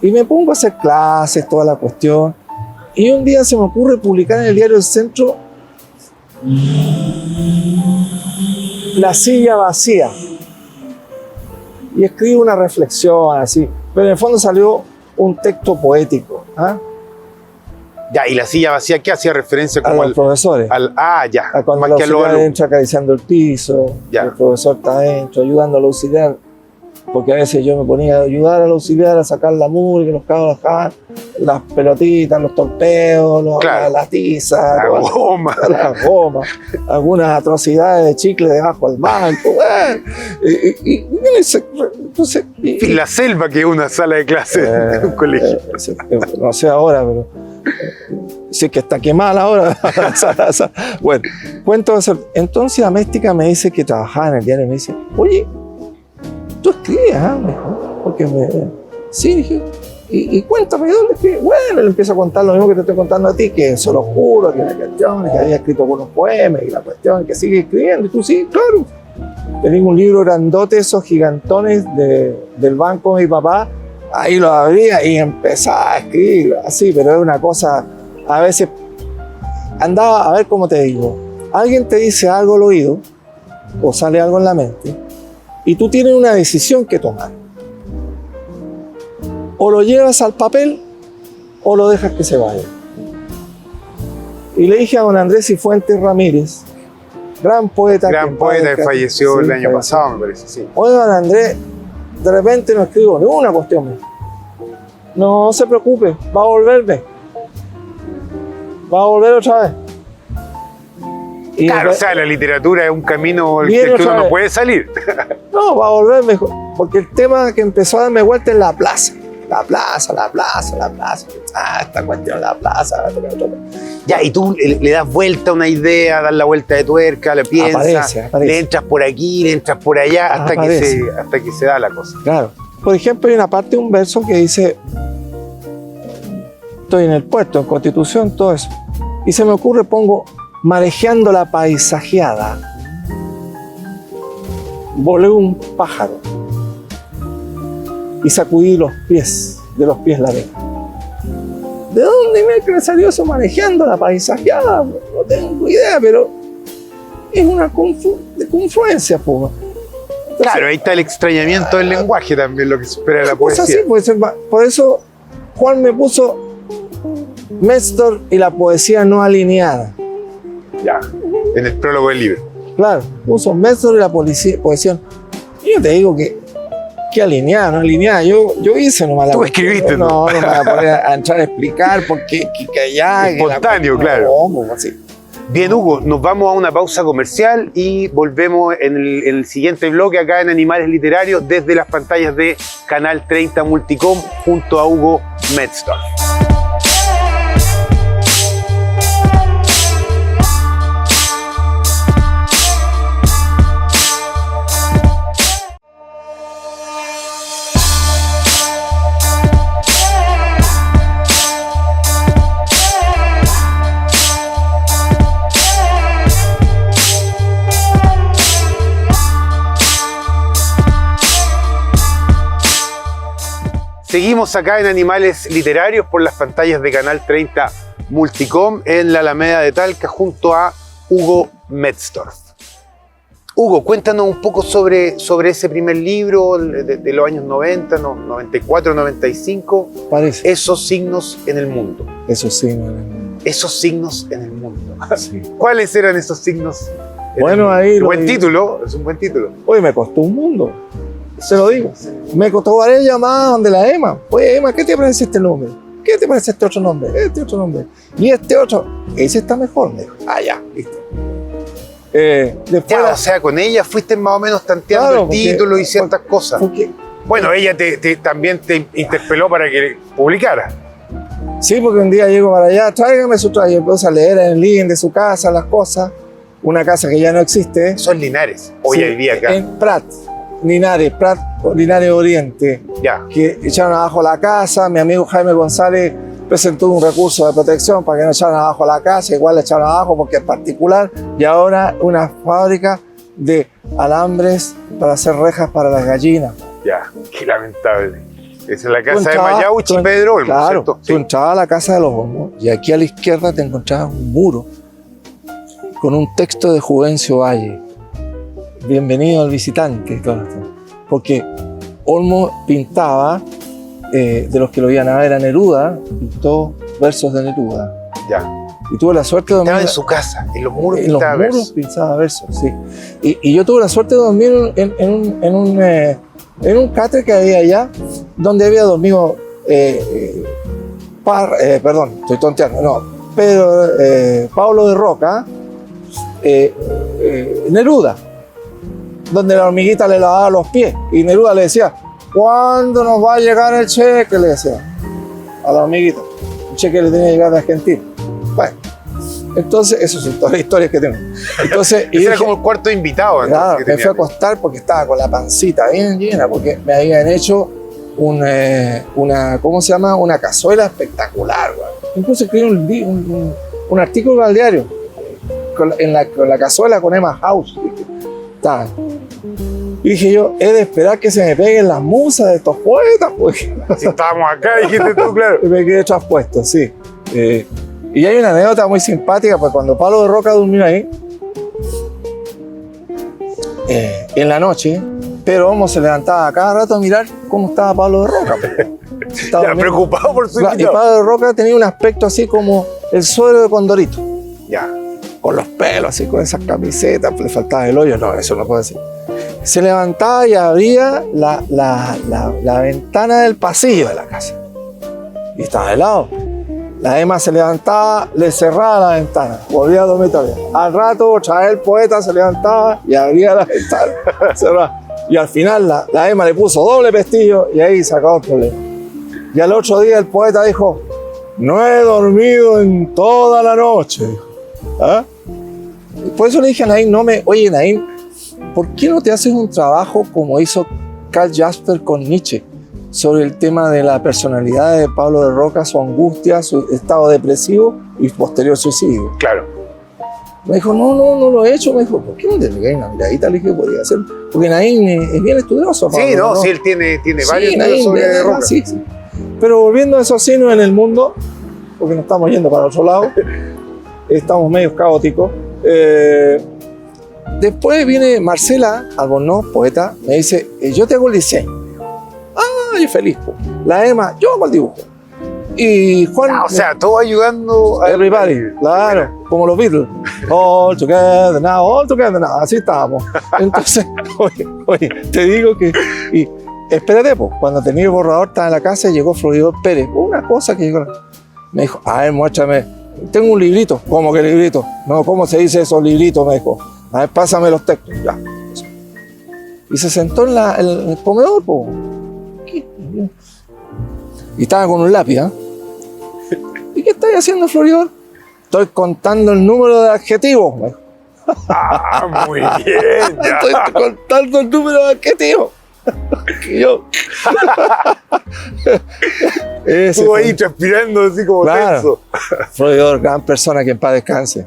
y me pongo a hacer clases, toda la cuestión, y un día se me ocurre publicar en el diario El Centro La silla vacía. Y escribo una reflexión así, pero en el fondo salió un texto poético. ¿Ah? Ya, y la silla vacía, ¿qué hacía referencia A como los profesores. ya. A cuando Más el que a los auxiliar alumnos. entra acariciando el piso, Ya. el profesor está adentro ayudando al auxiliar, porque a veces yo me ponía a ayudar al auxiliar a sacar la mugre, que los cabros dejaban, las pelotitas, los torpedos, Claro. las tizas, La goma. las gomas, algunas atrocidades de chicle debajo del banco. Bueno, entonces, La selva, que es una sala de clase de un colegio. no sé ahora, pero si es que está quemada ahora. Bueno, cuento eso. Entonces la Méstica me dice que trabajaba en el diario y me dice, oye, tú escribes, ¿ah? Me dijo, porque sí, dije, y cuéntame, ¿dónde escribes? Bueno, le empiezo a contar lo mismo que te estoy contando a ti, que se lo juro, que la cuestión, que había escrito algunos poemas, y la cuestión, que sigue escribiendo, y tú sí, claro. Tenía un libro grandote, esos gigantones del banco de mi papá, ahí lo abría y empezaba a escribir, así, pero era una cosa, a veces andaba, a ver cómo te digo, alguien te dice algo al oído, o sale algo en la mente, y tú tienes una decisión que tomar. O lo llevas al papel, o lo dejas que se vaya. Y le dije a don Andrés Cifuentes Ramírez, gran poeta. Gran poeta que falleció el año pasado, me parece, sí. Oye, don Andrés, de repente no escribo ninguna cuestión. No se preocupe, va a volverme. Va a volver otra vez. Y Claro, o sea, la literatura es un camino del Viene que otra uno no vez. puede salir. no, va a volver mejor. Porque el tema que empezó a darme vuelta es la plaza. La plaza, la plaza, la plaza. Ah, esta cuestión, la plaza. Ya, y tú le das vuelta a una idea, das la vuelta de tuerca, la piensas, Aparece. le entras por aquí, le entras por allá, hasta Aparece. que se da la cosa. Claro. Por ejemplo, hay una parte de un verso que dice, estoy en el puerto, en Constitución, todo eso. Y se me ocurre, pongo, marejeando la paisajeada, volé un pájaro y sacudí los pies, de los pies la arena. ¿De dónde me salió eso marejeando la paisajeada? No tengo idea, pero es una confluencia, pues. Claro, ahí está el extrañamiento del lenguaje también, lo que se espera de la Pues poesía. así, pues, por eso Juan me puso Méstor y la poesía no alineada. Ya, en el prólogo del libro. Claro, puso Méstor y la poesía. Y yo te digo que alineada, no alineada. Yo hice nomás la Tú cuestión. escribiste, No, ¿no? no me voy a poner a entrar a explicar por qué que allá. que la Espontáneo, cuestión, claro. No, pues así. Bien, Hugo, nos vamos a una pausa comercial y volvemos en el siguiente bloque acá en Animales Literarios desde las pantallas de Canal 30 Multicom junto a Hugo Metzdorf. Seguimos acá en Animales Literarios por las pantallas de Canal 30 Multicom en la Alameda de Talca junto a Hugo Metzdorf. Hugo, cuéntanos un poco sobre ese primer libro de los años 90, 94, 95, Parece. Esos signos en el mundo. Eso sí. Esos signos en el mundo. Sí. ¿Cuáles eran esos signos? Bueno, ahí lo Buen digo. título, es un buen título. Oye, me costó un mundo. Se lo digo. Me costó varias llamadas donde la Emma. Oye, Emma, ¿qué te parece este nombre? ¿Qué te parece este otro nombre? Este otro nombre. Y este otro. Ese está mejor, me dijo. Ah, ya, listo. Después, Ya, o sea, con ella fuiste más o menos tanteando Claro, el porque- título y ciertas cosas. porque, Bueno, ella también te interpeló para que publicara. Sí, porque un día llego para allá, tráigame su traje, y empiezo a leer en el living de su casa las cosas, una casa que ya no existe. Son Linares, hoy Sí, vivía acá. en Prat, Linares Oriente, Ya, que echaron abajo la casa. Mi amigo Jaime González presentó un recurso de protección para que no echaran abajo la casa, igual la echaron abajo porque es particular, y ahora una fábrica de alambres para hacer rejas para las gallinas. ya, qué lamentable. Esa es la Tú casa de entrabas- Mayauchi tú- Pedro Olmos, Claro, ¿cierto? tú Sí. entrabas a la casa de los Olmos y aquí a la izquierda te encontrabas un muro con un texto de Juvencio Valle. Bienvenido al visitante. Porque Olmo pintaba, de los que lo iban a ver a Neruda, pintó versos de Neruda. Ya. Y tuve la suerte de Estaba dormir en su casa, en los muros en los pintaba muros, versos. pintaba versos, sí. Y yo tuve la suerte de dormir en un catre que había allá, donde había dormido, perdón, estoy tonteando, no, Pablo de Roca, Neruda, donde la hormiguita le lavaba los pies y Neruda le decía, ¿cuándo nos va a llegar el cheque? Le decía a la hormiguita, el cheque le tenía que llegar de Argentina. Bueno, entonces, esas son todas las historias que tengo. Entonces, Ese era como el cuarto invitado. entonces, claro, que me fui a tenía. acostar porque estaba con la pancita bien llena, porque me habían hecho ¿cómo se llama? Una cazuela espectacular, güey. Incluso escribí un artículo al diario con la cazuela con Emma House. Estaba. Y dije yo, he de esperar que se me peguen las musas de estos poetas, porque Si estábamos acá, dijiste tú, claro. me quedé traspuesto, sí. Y hay una anécdota muy simpática, pues cuando Pablo de Roca durmió ahí, en la noche, pero Olmo se levantaba a cada rato a mirar cómo estaba Pablo de Roca. Estaba Ya, durmiendo. preocupado por su Y invitado. Pablo de Roca tenía un aspecto así como el suero de Condorito, Ya. con los pelos así, con esas camisetas, le faltaba el hoyo, no, eso no puedo decir. Se levantaba y abría la ventana del pasillo de la casa. Y estaba helado. La Emma se levantaba, le cerraba la ventana, volvía a dormitorio. Al rato, otra vez el poeta se levantaba y abría la ventana, cerraba. Y al final la Emma le puso doble pestillo y ahí se acabó el problema. Y al otro día el poeta dijo, no he dormido en toda la noche. ¿Ah? Por eso le dije a Naín, oye Naín, ¿por qué no te haces un trabajo como hizo Karl Jasper con Nietzsche? Sobre el tema de la personalidad de Pablo de Roca, su angustia, su estado depresivo y posterior suicidio. Claro. Me dijo, no lo he hecho. Me dijo, ¿por qué no te pegáis una miradita? Le dije, podría hacer. Porque Naín es bien estudioso. Pablo, Sí, no, sí, él tiene varios Sí, libros Naín, sobre ¿verdad? Roca. Sí, sí. Pero volviendo a esos signos en el mundo, porque nos estamos yendo para otro lado, estamos medio caóticos. Después viene Marcela Albornoz, poeta, me dice, yo te hago el diseño. Ah, yo feliz. Po. La Emma, yo hago el dibujo. Y Juan... Ah, o sea, todo ayudando a Everybody, claro, como los Beatles. All together now, así estábamos. Entonces, oye, te digo que... Y espérate, pues, cuando tenía el borrador, estaba en la casa y llegó Floridor Pérez. Una cosa que llegó... Me dijo, a ver, muéstrame. Tengo un librito. ¿Cómo que librito? No, ¿cómo se dice esos libritos? Me dijo. A ver, pásame los textos. Ya. Y se sentó en el comedor, pues. Y estaba con un lápiz, ¿ah? ¿Y qué estás haciendo, Floridor? Estoy contando el número de adjetivos. Me dijo. Ah, muy bien. Ya. Estoy contando el número de adjetivos. Y yo. Ese Estuvo fue- ahí transpirando así como Claro. tenso. Floridor, gran persona, que en paz descanse.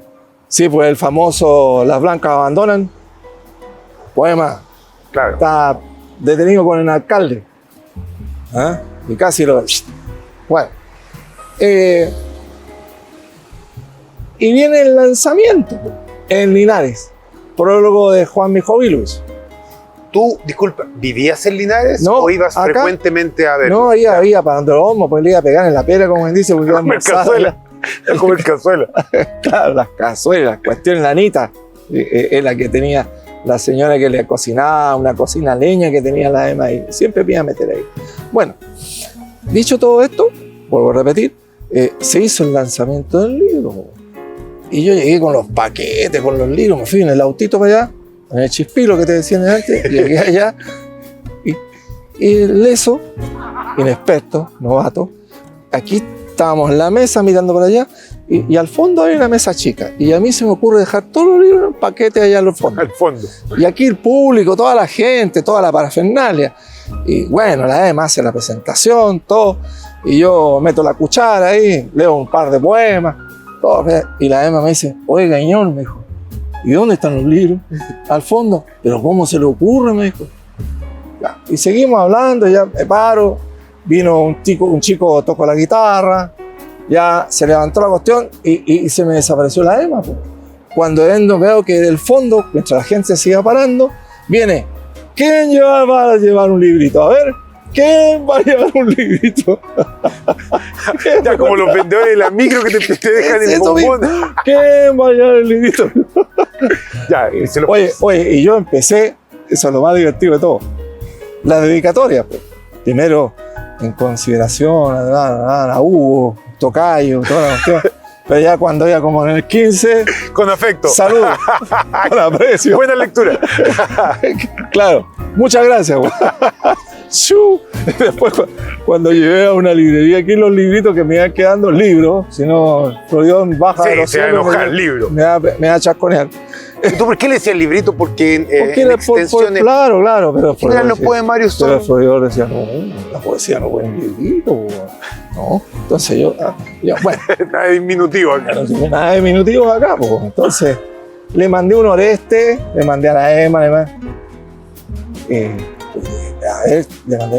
Sí, pues el famoso Las Blancas Abandonan. Poema. Claro. Está detenido con el alcalde. ¿Ah? Y casi lo... Bueno. Y viene el lanzamiento en Linares. Prólogo de Juan Mijovilovich. Tú, disculpa, ¿vivías en Linares No, o ibas acá. frecuentemente a ver? No, ahí había para donde los homos, pues le iba a pegar en la piedra, como él dice, porque iba a Comer almorzar. cazuela. A comer cazuela. Claro, las cazuelas, cuestión lanita. Es la que tenía la señora que le cocinaba, una cocina leña que tenía la Emma ahí. Siempre me iba a meter ahí. Bueno, dicho todo esto, vuelvo a repetir, se hizo el lanzamiento del libro. Y yo llegué con los paquetes, con los libros, me fui en el autito para allá, en el chispilo que te decían antes, llegué allá y el leso, inexperto, novato, aquí estábamos en la mesa mirando para allá y al fondo hay una mesa chica. Y a mí se me ocurre dejar todos los libros en paquete allá al fondo. Al fondo. Y aquí el público, toda la gente, toda la parafernalia. Y bueno, la Emma hace la presentación, todo. Y yo meto la cuchara ahí, leo un par de poemas. Todo, y la Emma me dice, oye, Gañón, me dijo, ¿y dónde están los libros? Al fondo. ¿Pero cómo se le ocurre? Me dijo. Ya. Y seguimos hablando, ya me paro. Vino un chico tocó la guitarra. Ya se levantó la cuestión y se me desapareció la Emma. Pues. Cuando veo que del fondo, mientras la gente se sigue parando, viene, ¿quién va a llevar un librito? A ver, ¿quién va a llevar un librito? Ya como los vendedores de la micro que te dejan en bombón. ¿Quién va a llevar el librito? Ya, oye, y yo empecé, eso es lo más divertido de todo, la dedicatoria. Pues. Primero, en consideración a Hugo, Tocayo, toda la cuestión. Pero ya cuando ya como en el 15... Con afecto. Saludos. Con aprecio. Buena lectura. Claro. Muchas gracias. Después, cuando llegué a una librería, aquí los libritos que me iban quedando libros, si no, Florión baja sí, de los se va a enojar el libro. Me va a chasconear. ¿Tú por qué le decías librito? Porque en extensiones... Claro, pero... Los poemarios son... Pero Florión decía, no, la poesía no puede en librito. No, entonces yo bueno. Nada de diminutivo acá. Nada de diminutivo acá, pues. Entonces, le mandé un Oreste, le mandé a la Emma,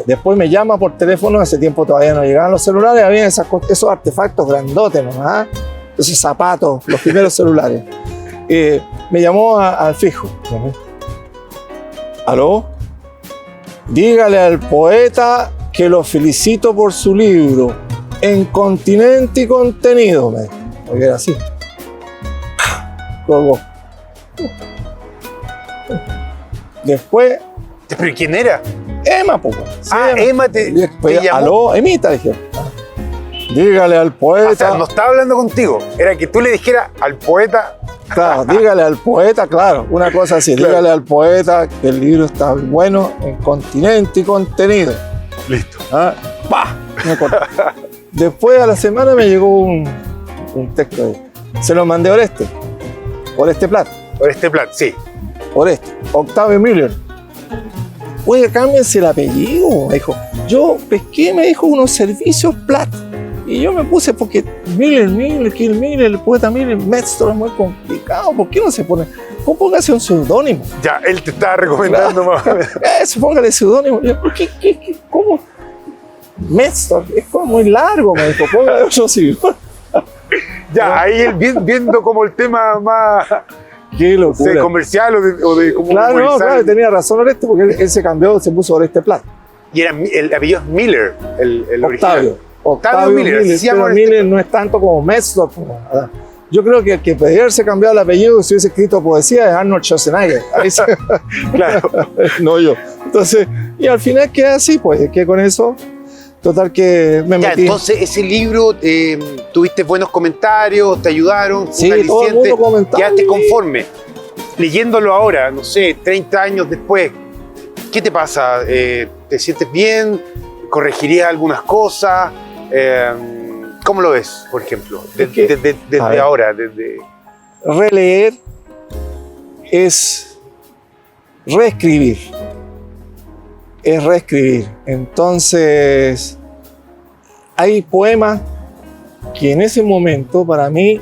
después me llama por teléfono, hace tiempo todavía no llegaban los celulares, había esos artefactos grandotes nomás, esos zapatos, los primeros celulares. Me llamó al fijo. ¿Aló? Dígale al poeta que lo felicito por su libro, En Continente y Contenido. Porque era así. Colgó. Después... ¿Pero quién era? Emma, pues. Sí, Emma te llamó. Aló, Emita, dije. Dígale al poeta... O sea, no estaba hablando contigo. Era que tú le dijeras al poeta... Claro, dígale al poeta, claro, una cosa así. Claro. Dígale al poeta que el libro está bueno en Continente y Contenido. Listo. ¿Ah? ¡Bah! Después a la semana me llegó un texto ahí. Se lo mandé a Oreste Plat, sí. Octavio Miller. Oye, cámbiense el apellido, me dijo. Yo pesqué, me dijo, unos servicios Plat. Y yo me puse porque Miller, el poeta Miller, Metzger es muy complicado. ¿Por qué no se pone? Póngase un seudónimo. Ya, él te estaba recomendando más. Eso, póngale seudónimo. ¿Cómo? Metzger, es como muy largo, me dijo. Póngale otro seudónimo. Ya, ahí él viendo como el tema más... Qué locura. ¿De comercial o de cómo claro, tenía razón Oreste, porque él se cambió, se puso Oreste Plat. Y era, el apellido es Miller, el original. Octavio Miller. Pero Miller no es tanto como Metzger. Yo creo que el que podría haberse cambiado el apellido si hubiese escrito poesía es Arnold Schwarzenegger. Claro. No yo. Entonces, y al final queda así, pues, que con eso, total que me metí. Entonces, ese libro, tuviste buenos comentarios, te ayudaron, sí, todo el mundo comentaba. Quedaste conforme. Leyéndolo ahora, no sé, 30 años después, ¿qué te pasa? ¿Te sientes bien? ¿Corregirías algunas cosas? ¿Cómo lo ves, por ejemplo? Desde ahora, desde... Releer es reescribir. Entonces, hay poemas que en ese momento, para mí,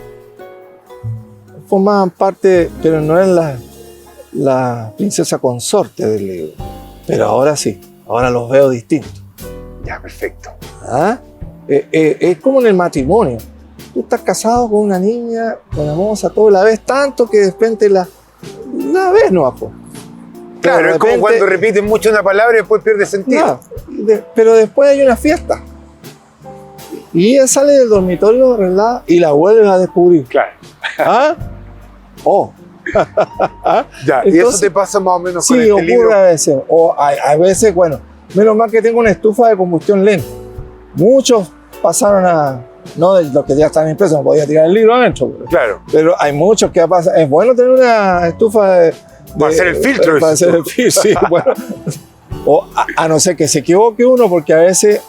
formaban parte, pero no eran la princesa consorte del libro. Pero ahora sí, ahora los veo distintos. Ya, perfecto. ¿Ah? Es como en el matrimonio. Tú estás casado con una niña, con hermosa, todo, la ves tanto que de repente la ves, no, pues. Claro, repente, es como cuando repites mucho una palabra y después pierde sentido. Pero después hay una fiesta. Y ella sale del dormitorio arreglada y la vuelves a descubrir. Claro. ¿Ah? Oh. Ya, entonces, y eso te pasa más o menos con este libro. Sí, ocurre a veces. O a veces, bueno, menos mal que tengo una estufa de combustión lenta. Muchos pasaron a... No de los que ya están impresos, no podía tirar el libro adentro. Claro. Pero hay muchos que pasan. Es bueno tener una estufa para hacer el filtro. Para hacer el filtro, sí. Bueno. O a no ser que se equivoque uno, porque a veces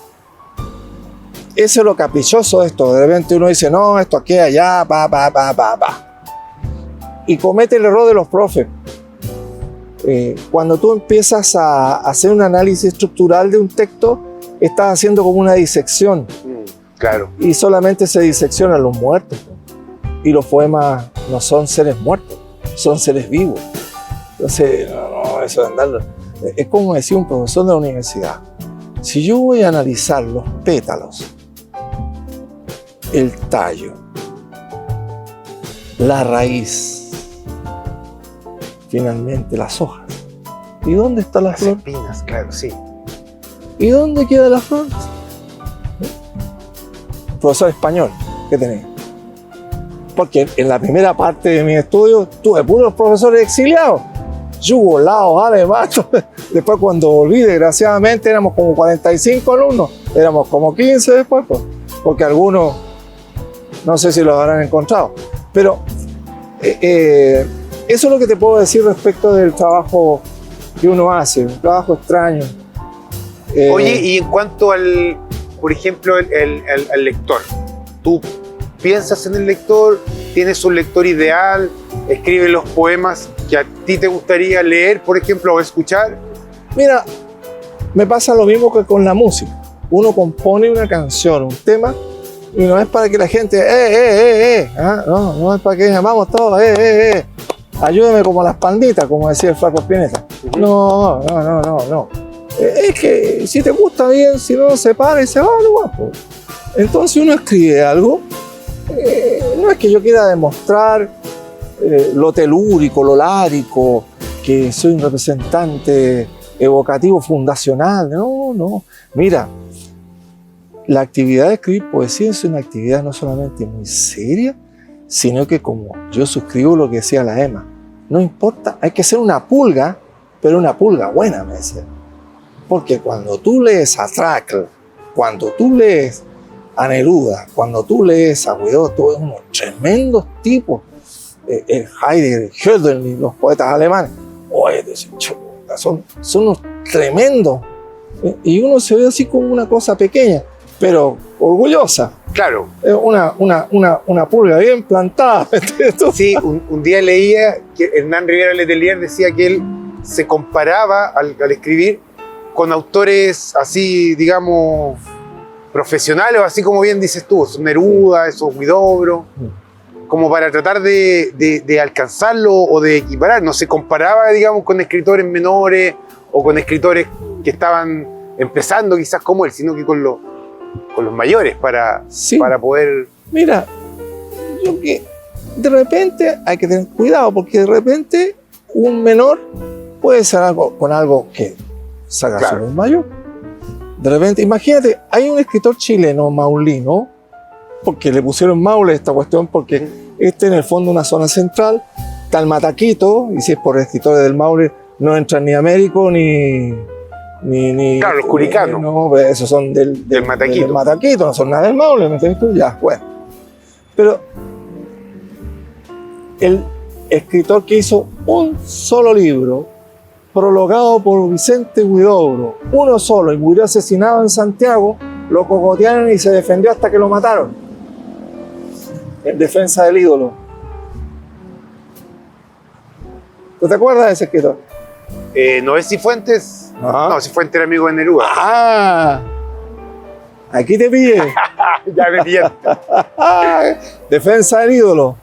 eso es lo caprichoso de esto. De repente uno dice, no, esto aquí, allá, pa. Y comete el error de los profes. Cuando tú empiezas a hacer un análisis estructural de un texto, estás haciendo como una disección. Claro. Y solamente se diseccionan los muertos. Y los poemas no son seres muertos, son seres vivos. Entonces, no, eso de andarlo. Es como decía un profesor de la universidad. Si yo voy a analizar los pétalos, el tallo, la raíz, finalmente las hojas, ¿y dónde está la flor? Las espinas, claro, sí. ¿Y dónde queda la flor? Profesor español, ¿qué tenés? Porque en la primera parte de mi estudio tuve puros profesores exiliados, yugoslavos, alemanes. Después cuando volví, desgraciadamente, éramos como 45 alumnos, éramos como 15 después, porque algunos, no sé si los habrán encontrado. Pero eso es lo que te puedo decir respecto del trabajo que uno hace, un trabajo extraño. Oye, y en cuanto al, por ejemplo, al lector, ¿tú piensas en el lector? ¿Tienes un lector ideal? ¿Escribes los poemas que a ti te gustaría leer, por ejemplo, o escuchar? Mira, me pasa lo mismo que con la música. Uno compone una canción, un tema, y no es para que la gente, no es para que llamamos todos, ayúdame como las panditas, como decía el Flaco Spinetta. No. Es que si te gusta bien, si no, se para y se va, no va. Entonces uno escribe algo, no es que yo quiera demostrar lo telúrico, lo lárico, que soy un representante evocativo fundacional, no. Mira, la actividad de escribir poesía es una actividad no solamente muy seria, sino que como yo suscribo lo que decía la Emma, no importa, hay que ser una pulga, pero una pulga buena, me decía. Porque cuando tú lees a Trakl, cuando tú lees a Neruda, cuando tú lees a Guido, tú ves unos tremendos tipos, Heidegger, Hölderlin, los poetas alemanes, oye, son unos tremendos. Y uno se ve así como una cosa pequeña, pero orgullosa. Claro. Una pulga bien plantada. Sí, un día leía que Hernán Rivera Letelier decía que él se comparaba al escribir con autores así, digamos, profesionales, así como bien dices tú, esos Neruda, esos Huidobro, como para tratar de alcanzarlo o de equiparar. No se comparaba, digamos, con escritores menores o con escritores que estaban empezando quizás como él, sino que con los mayores para poder... Mira, yo que de repente hay que tener cuidado, porque de repente un menor puede ser con algo que saca sobre un mayor. De repente, imagínate, hay un escritor chileno, Maulino, porque le pusieron Maule esta cuestión, porque en el fondo una zona central, está el Mataquito, y si es por escritores del Maule, no entran ni Américo ni claro, los curicanos. No, esos son del Mataquito, no son nada del Maule, ¿me entiendes tú? Ya, bueno. Pero el escritor que hizo un solo libro, prologado por Vicente Huidobro, uno solo, y murió asesinado en Santiago, lo cogotearon y se defendió hasta que lo mataron, en defensa del ídolo. ¿Tú te acuerdas de ese escritor? ¿No es Cifuentes? No, Cifuentes era amigo de Neruda. ¡Ah! Aquí te pillé. Ya me pillé. Defensa del ídolo.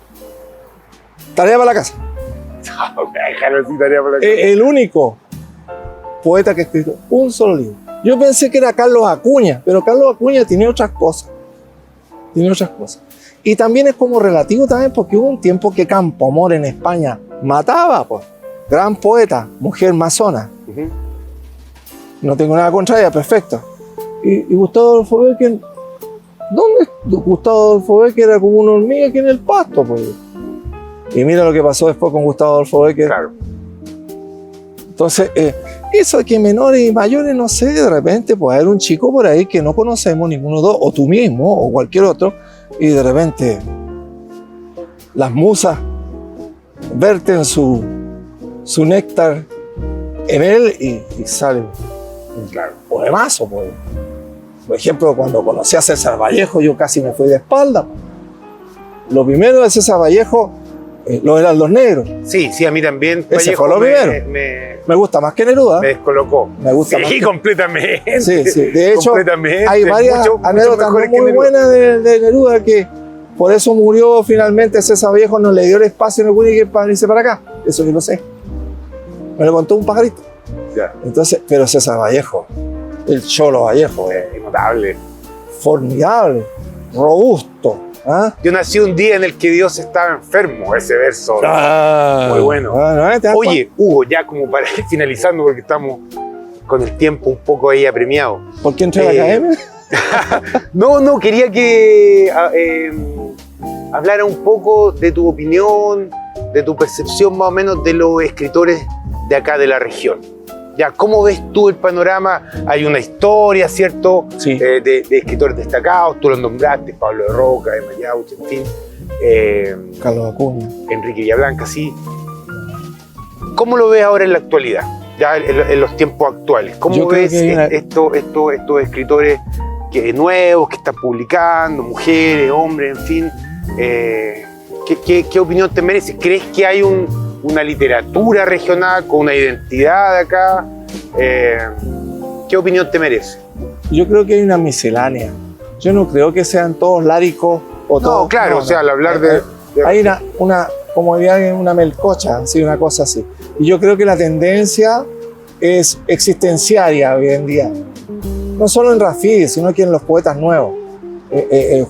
Tarea para la casa. El único poeta que ha escrito un solo libro. Yo pensé que era Carlos Acuña, pero Carlos Acuña tiene otras cosas. Y también es como relativo también, porque hubo un tiempo que Campoamor en España mataba, pues. Gran poeta, mujer masona. No tengo nada contra ella, perfecto. Y Gustavo Adolfo Bécquer, ¿dónde? Gustavo Adolfo Bécquer era como una hormiga aquí en el pasto, pues. Y mira lo que pasó después con Gustavo Adolfo Bécquer. Claro. Entonces, eso de que menores y mayores, no sé, de repente puede haber un chico por ahí que no conocemos ninguno de dos, o tú mismo, o cualquier otro, y de repente las musas verten su néctar en él y sale claro. poemazo, pues. Por ejemplo, cuando conocí a César Vallejo, yo casi me fui de espalda. Lo primero de César Vallejo lo eran los negros. Sí, sí, a mí también. Ese Vallejo fue lo primero. Me gusta más que Neruda. Me descolocó. Me gusta sí, más que... completamente. Sí, sí. De hecho, hay varias mucho anécdotas muy buenas de Neruda, que por eso murió finalmente César Vallejo, no le dio el espacio en el Willy para irse para acá. Eso yo lo sé. Me lo contó un pajarito. Ya. Entonces, pero César Vallejo, el Cholo Vallejo, Notable. formidable, robusto. ¿Ah? Yo nací un día en el que Dios estaba enfermo, ese verso. Muy bueno. Oye, Hugo, ya como para ir finalizando, porque estamos con el tiempo un poco ahí apremiado. ¿Por qué entré a la academia? No, quería que hablara un poco de tu opinión, de tu percepción más o menos de los escritores de acá de la región. Ya, ¿cómo ves tú el panorama? Hay una historia, ¿cierto? Sí. De escritores destacados, tú los nombraste, Pablo de Roca, de Mayauch, en fin. Carlos Acuña. Enrique Villablanca, sí. ¿Cómo lo ves ahora en la actualidad? Ya en los tiempos actuales. ¿Cómo ves estos escritores nuevos que están publicando, mujeres, hombres, en fin? ¿Qué opinión te merece? ¿Crees que hay una literatura regional con una identidad de acá? ¿Qué opinión te merece? Yo creo que hay una miscelánea. Yo no creo que sean todos líricos o todos... No, claro, o sea, al hablar de... Hay como diría alguien, una melcocha, así, una cosa así. Y yo creo que la tendencia es existenciaria hoy en día. No solo en Rafid, sino que en los poetas nuevos,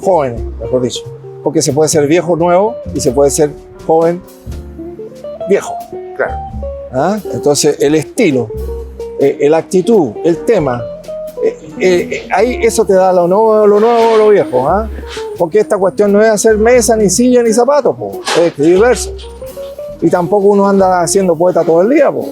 jóvenes, mejor dicho. Porque se puede ser viejo nuevo y se puede ser joven viejo. Claro. ¿Ah? Entonces, el estilo, la actitud, el tema, ahí eso te da lo nuevo, lo viejo. ¿Ah? Porque esta cuestión no es hacer mesa, ni silla, ni zapatos, po. Es escribir versos. Y tampoco uno anda haciendo poeta todo el día. Po.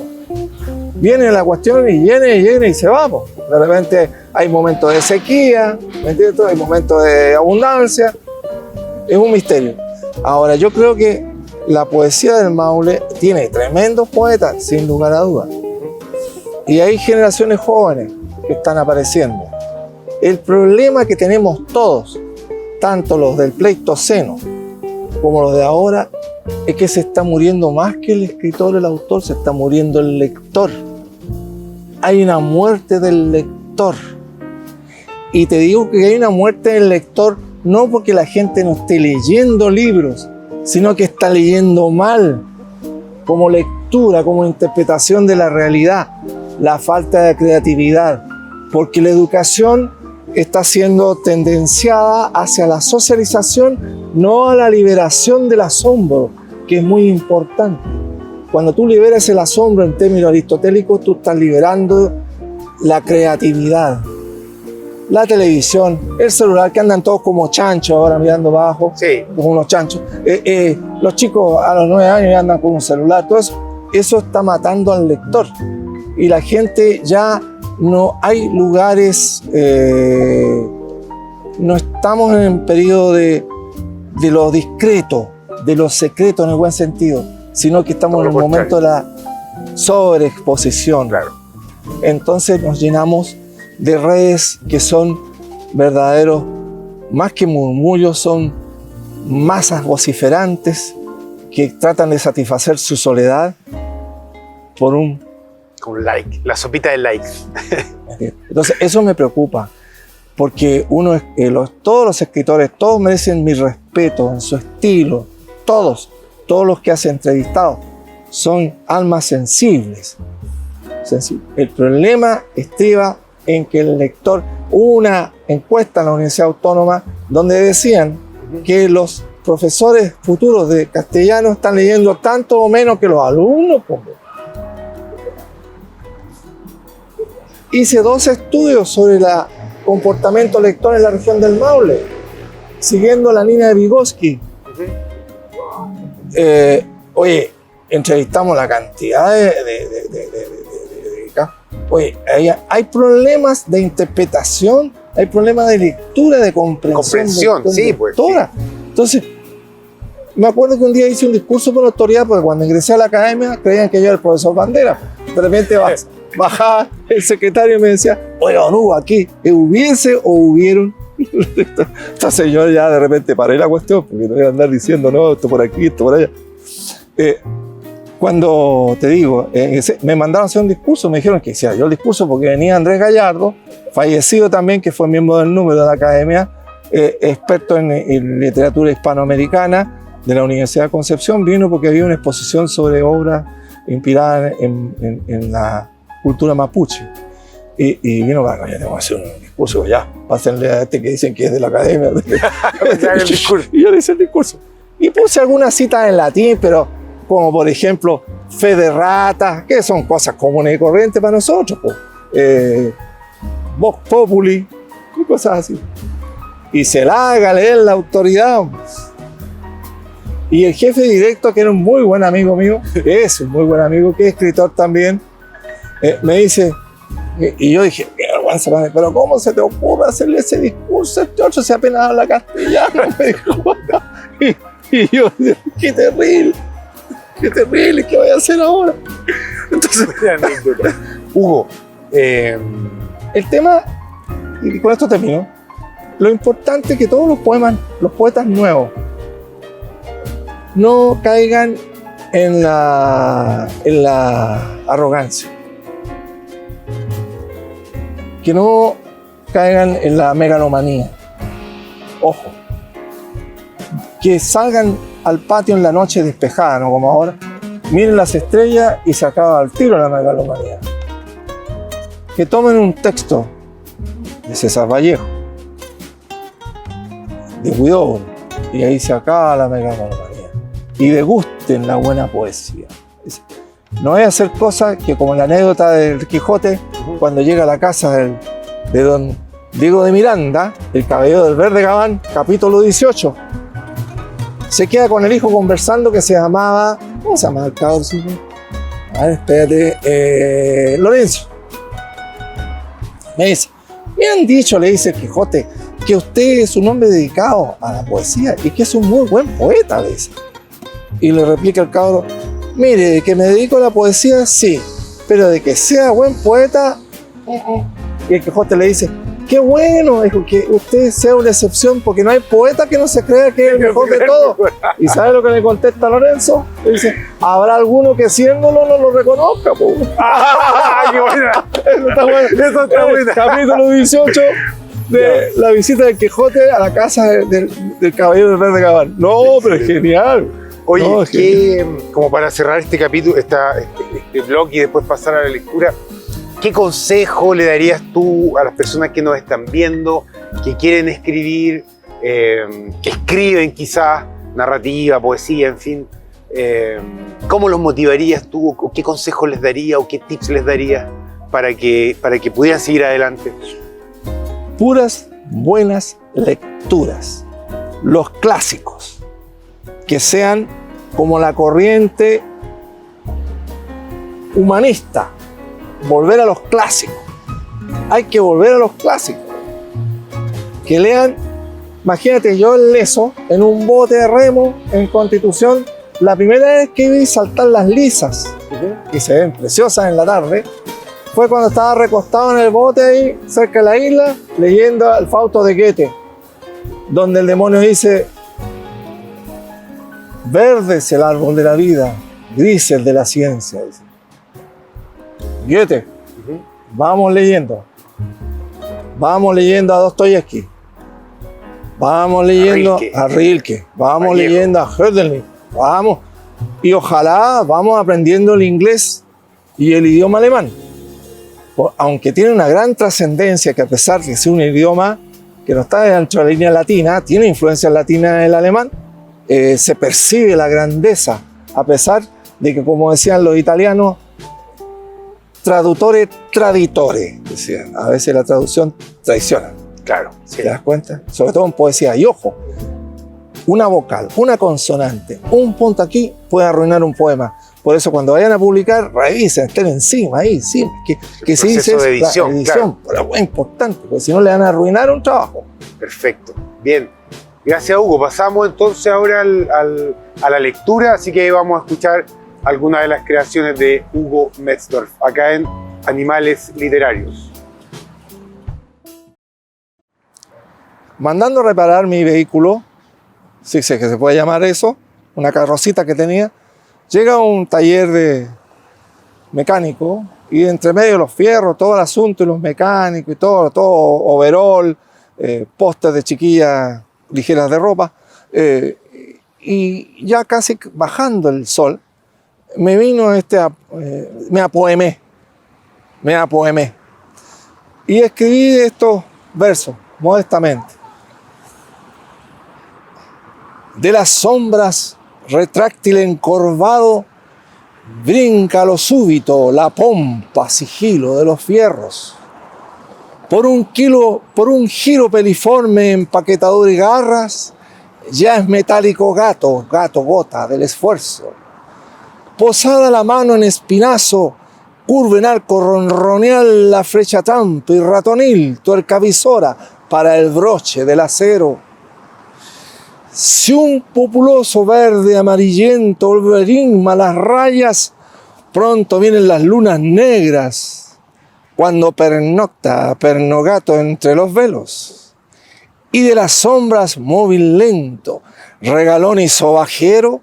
Viene la cuestión y llena y se va. Po. De repente hay momentos de sequía, ¿me entiendes? Hay momentos de abundancia. Es un misterio. Ahora, yo creo que la poesía del Maule tiene tremendos poetas, sin lugar a dudas. Y hay generaciones jóvenes que están apareciendo. El problema que tenemos todos, tanto los del Pleistoceno como los de ahora, es que se está muriendo más que el escritor, el autor, se está muriendo el lector. Hay una muerte del lector. Y te digo que hay una muerte del lector no porque la gente no esté leyendo libros, sino que está leyendo mal, como lectura, como interpretación de la realidad, la falta de creatividad, porque la educación está siendo tendenciada hacia la socialización, no a la liberación del asombro, que es muy importante. Cuando tú liberas el asombro en términos aristotélicos, tú estás liberando la creatividad. La televisión, el celular, que andan todos como chanchos ahora mirando abajo, sí, como unos chanchos. Los chicos a los 9 años ya andan con un celular, todo eso está matando al lector. Y la gente ya no hay lugares, no estamos en el periodo de lo discreto, de lo secreto en el buen sentido, sino que estamos en el momento de la sobreexposición. Claro. Entonces nos llenamos de redes que son verdaderos, más que murmullos, son masas vociferantes que tratan de satisfacer su soledad por un like, la sopita de likes. Entonces eso me preocupa, porque todos los escritores, todos merecen mi respeto en su estilo, todos los que hacen entrevistados son almas sensibles. El problema estriba en que el lector, hubo una encuesta en la Universidad Autónoma donde decían que los profesores futuros de castellano están leyendo tanto o menos que los alumnos. Hice 2 estudios sobre el comportamiento lector en la región del Maule, siguiendo la línea de Vygotsky. Oye, entrevistamos la cantidad Oye, hay problemas de interpretación, hay problemas de lectura, de comprensión sí, pues. Sí. Entonces, me acuerdo que un día hice un discurso por la autoridad, porque cuando ingresé a la academia creían que yo era el profesor Bandera. De repente bajaba el secretario y me decía, oiga, don Hugo, aquí hubiese o hubieron. Entonces yo ya de repente paré la cuestión, porque no voy a andar diciendo, no, esto por aquí, esto por allá. Cuando te digo, me mandaron a hacer un discurso, me dijeron que hiciera yo el discurso porque venía Andrés Gallardo, fallecido también, que fue miembro del número de la academia, experto en literatura hispanoamericana de la Universidad de Concepción, vino porque había una exposición sobre obras inspiradas en la cultura mapuche. Y vino para acá, ya tengo que hacer un discurso, ya, pásenle a este que dicen que es de la academia. Y yo le hice el discurso. Y puse algunas citas en latín, pero como por ejemplo, fe de rata, que son cosas comunes y corrientes para nosotros, vox populi, y cosas así. Y se la haga leer la autoridad. Y el jefe directo, que era un muy buen amigo mío, que es un muy buen amigo, que es escritor también, me dice, y yo dije, qué vergüenza, pero ¿cómo se te ocurre hacerle ese discurso? Este otro se apenas habla castellano, me dijo. Y yo dije, qué terrible, ¿qué voy a hacer ahora? Entonces, Hugo, el tema, y con esto termino, lo importante es que todos los poetas nuevos, no caigan en la arrogancia, que no caigan en la megalomanía. Ojo, que salgan al patio en la noche despejada, no como ahora, miren las estrellas y se acaba al tiro la megalomanía. Que tomen un texto de César Vallejo, de Huidobro, y ahí se acaba la megalomanía. Y degusten la buena poesía. No voy a hacer cosas que, como la anécdota del Quijote, cuando llega a la casa de don Diego de Miranda, el caballero del verde gabán, capítulo 18, se queda con el hijo conversando, que se llamaba, ¿cómo se llamaba el cabrón? A ver, espérate, Lorenzo. Me dice, me han dicho, le dice el Quijote, que usted es un hombre dedicado a la poesía y que es un muy buen poeta, le dice. Y le replica el cabro, mire, de que me dedico a la poesía, sí, pero de que sea buen poeta, Y el Quijote le dice, qué bueno, dijo, que usted sea una excepción, porque no hay poeta que no se crea que es el mejor de todos. ¿Y sabe lo que le contesta Lorenzo? Le dice, habrá alguno que siéndolo no lo reconozca, po. ¡Qué buena! Eso está bueno. Eso está bueno. Capítulo 18 de la visita del Quijote a la casa del caballero del verde gabán. No, pero es genial. Oye, no, como para cerrar este capítulo, este blog y después pasar a la lectura, ¿qué consejo le darías tú a las personas que nos están viendo, que quieren escribir, que escriben quizás narrativa, poesía, en fin? ¿Cómo los motivarías tú? ¿O qué consejos les darías o qué tips les darías para que pudieran seguir adelante? Puras buenas lecturas, los clásicos, que sean como la corriente humanista, volver a los clásicos. Hay que volver a los clásicos. Que lean, imagínate, yo en Leso, en un bote de remo en Constitución, la primera vez que vi saltar las lisas, que se ven preciosas en la tarde, fue cuando estaba recostado en el bote ahí, cerca de la isla, leyendo el Fausto de Goethe, donde el demonio dice, verde es el árbol de la vida, gris el de la ciencia. Dice. Goethe, vamos leyendo a Dostoyevsky, vamos leyendo a Rilke, vamos leyendo a Hölderlin, vamos, y ojalá vamos aprendiendo el inglés y el idioma alemán, aunque tiene una gran trascendencia, que a pesar de ser un idioma que no está dentro de la línea latina, tiene influencia latina en el alemán, se percibe la grandeza, a pesar de que, como decían los italianos, traductore traditore, decían. A veces la traducción traiciona. Claro. ¿Te das cuenta? Sobre todo en poesía. Y ojo, una vocal, una consonante, un punto aquí puede arruinar un poema. Por eso cuando vayan a publicar, revisen, estén encima, ahí, sí. Que se dice de edición, claro. Pero es importante, porque si no le van a arruinar un trabajo. Perfecto. Bien. Gracias, Hugo. Pasamos entonces ahora a la lectura, así que vamos a escuchar algunas de las creaciones de Hugo Metzdorf, acá en Animales Literarios. mandando a reparar mi vehículo, si sé que se puede llamar eso, una carrocita que tenía, llega a un taller de mecánico y entre medio los fierros, todo el asunto y los mecánicos y todo overall, postes de chiquillas ligeras de ropa, y ya casi bajando el sol, me vino me apoemé. Y escribí estos versos, modestamente. De las sombras, retráctil encorvado, brinca a lo súbito la pompa, sigilo de los fierros. Por un giro peliforme, empaquetador y garras, ya es metálico gato gota del esfuerzo. Posada la mano en espinazo, curva en arco ronroneal la flecha tanto y ratonil, tuerca visora para el broche del acero. Si un populoso verde amarillento olverisma las rayas, pronto vienen las lunas negras, cuando pernocta pernogato entre los velos. Y de las sombras móvil lento, regalón y sobajero,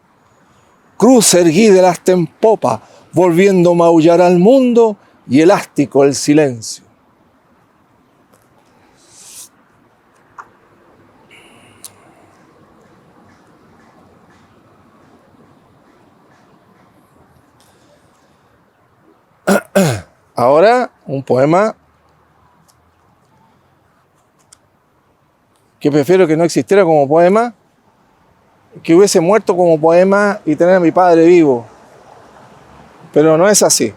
cruz erguida el asta en popa, volviendo a maullar al mundo y elástico el silencio. Ahora un poema que prefiero que no existiera como poema, que hubiese muerto como poema y tener a mi padre vivo. Pero no es así.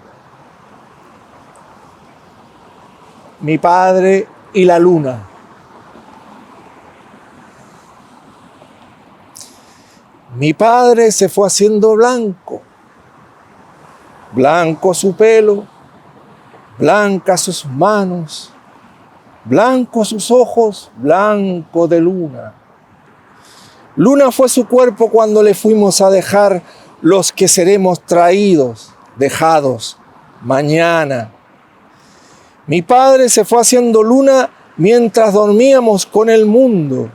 Mi padre y la luna. Mi padre se fue haciendo blanco. Blanco su pelo, blancas sus manos, blancos sus ojos, blanco de luna. Luna fue su cuerpo cuando le fuimos a dejar los que seremos traídos, dejados, mañana. Mi padre se fue haciendo luna mientras dormíamos con el mundo.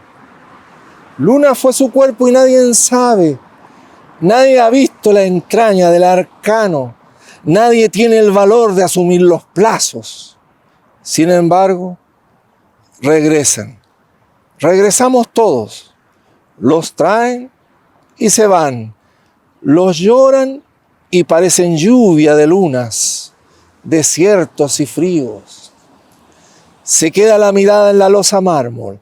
Luna fue su cuerpo y nadie sabe. Nadie ha visto la entraña del arcano. Nadie tiene el valor de asumir los plazos. Sin embargo, regresan. Regresamos todos. Los traen y se van. Los lloran y parecen lluvia de lunas, desiertos y fríos. Se queda la mirada en la losa mármol,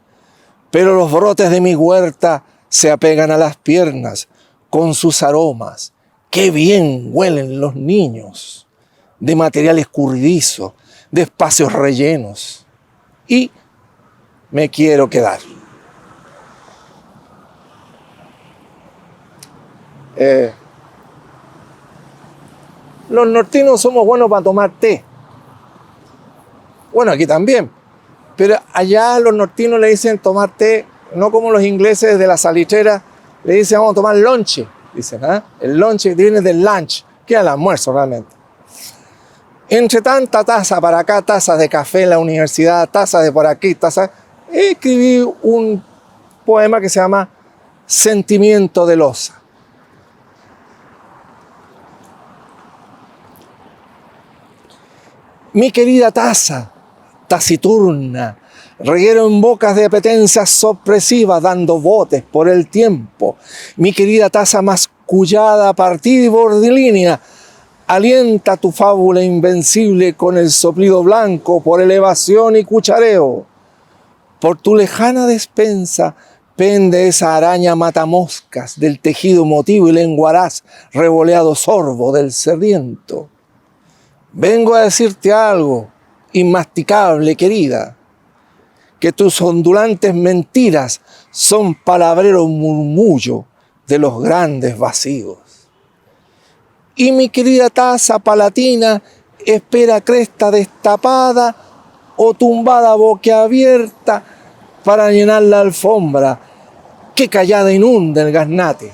pero los brotes de mi huerta se apegan a las piernas con sus aromas. ¡Qué bien huelen los niños! De material escurridizo, de espacios rellenos. Y me quiero quedar. Los nortinos somos buenos para tomar té. Bueno, aquí también. Pero allá los nortinos le dicen tomar té, no como los ingleses de la salitrera, le dicen vamos a tomar lonche. Dicen, el lonche viene del lunch, que es el almuerzo realmente. Entre tanta taza para acá, tazas de café en la universidad, tazas de por aquí, tazas... Escribí un poema que se llama Sentimiento de losa. Mi querida taza, taciturna, reguero en bocas de apetencias sorpresivas dando botes por el tiempo. Mi querida taza mascullada, partida y bordilínea, alienta tu fábula invencible con el soplido blanco por elevación y cuchareo. Por tu lejana despensa pende esa araña matamoscas del tejido motivo y lenguaraz revoleado sorbo del sediento. Vengo a decirte algo inmasticable, querida, que tus ondulantes mentiras son palabrero murmullo de los grandes vacíos. Y mi querida taza palatina espera cresta destapada o tumbada boquiabierta para llenar la alfombra que callada inunda el gaznate.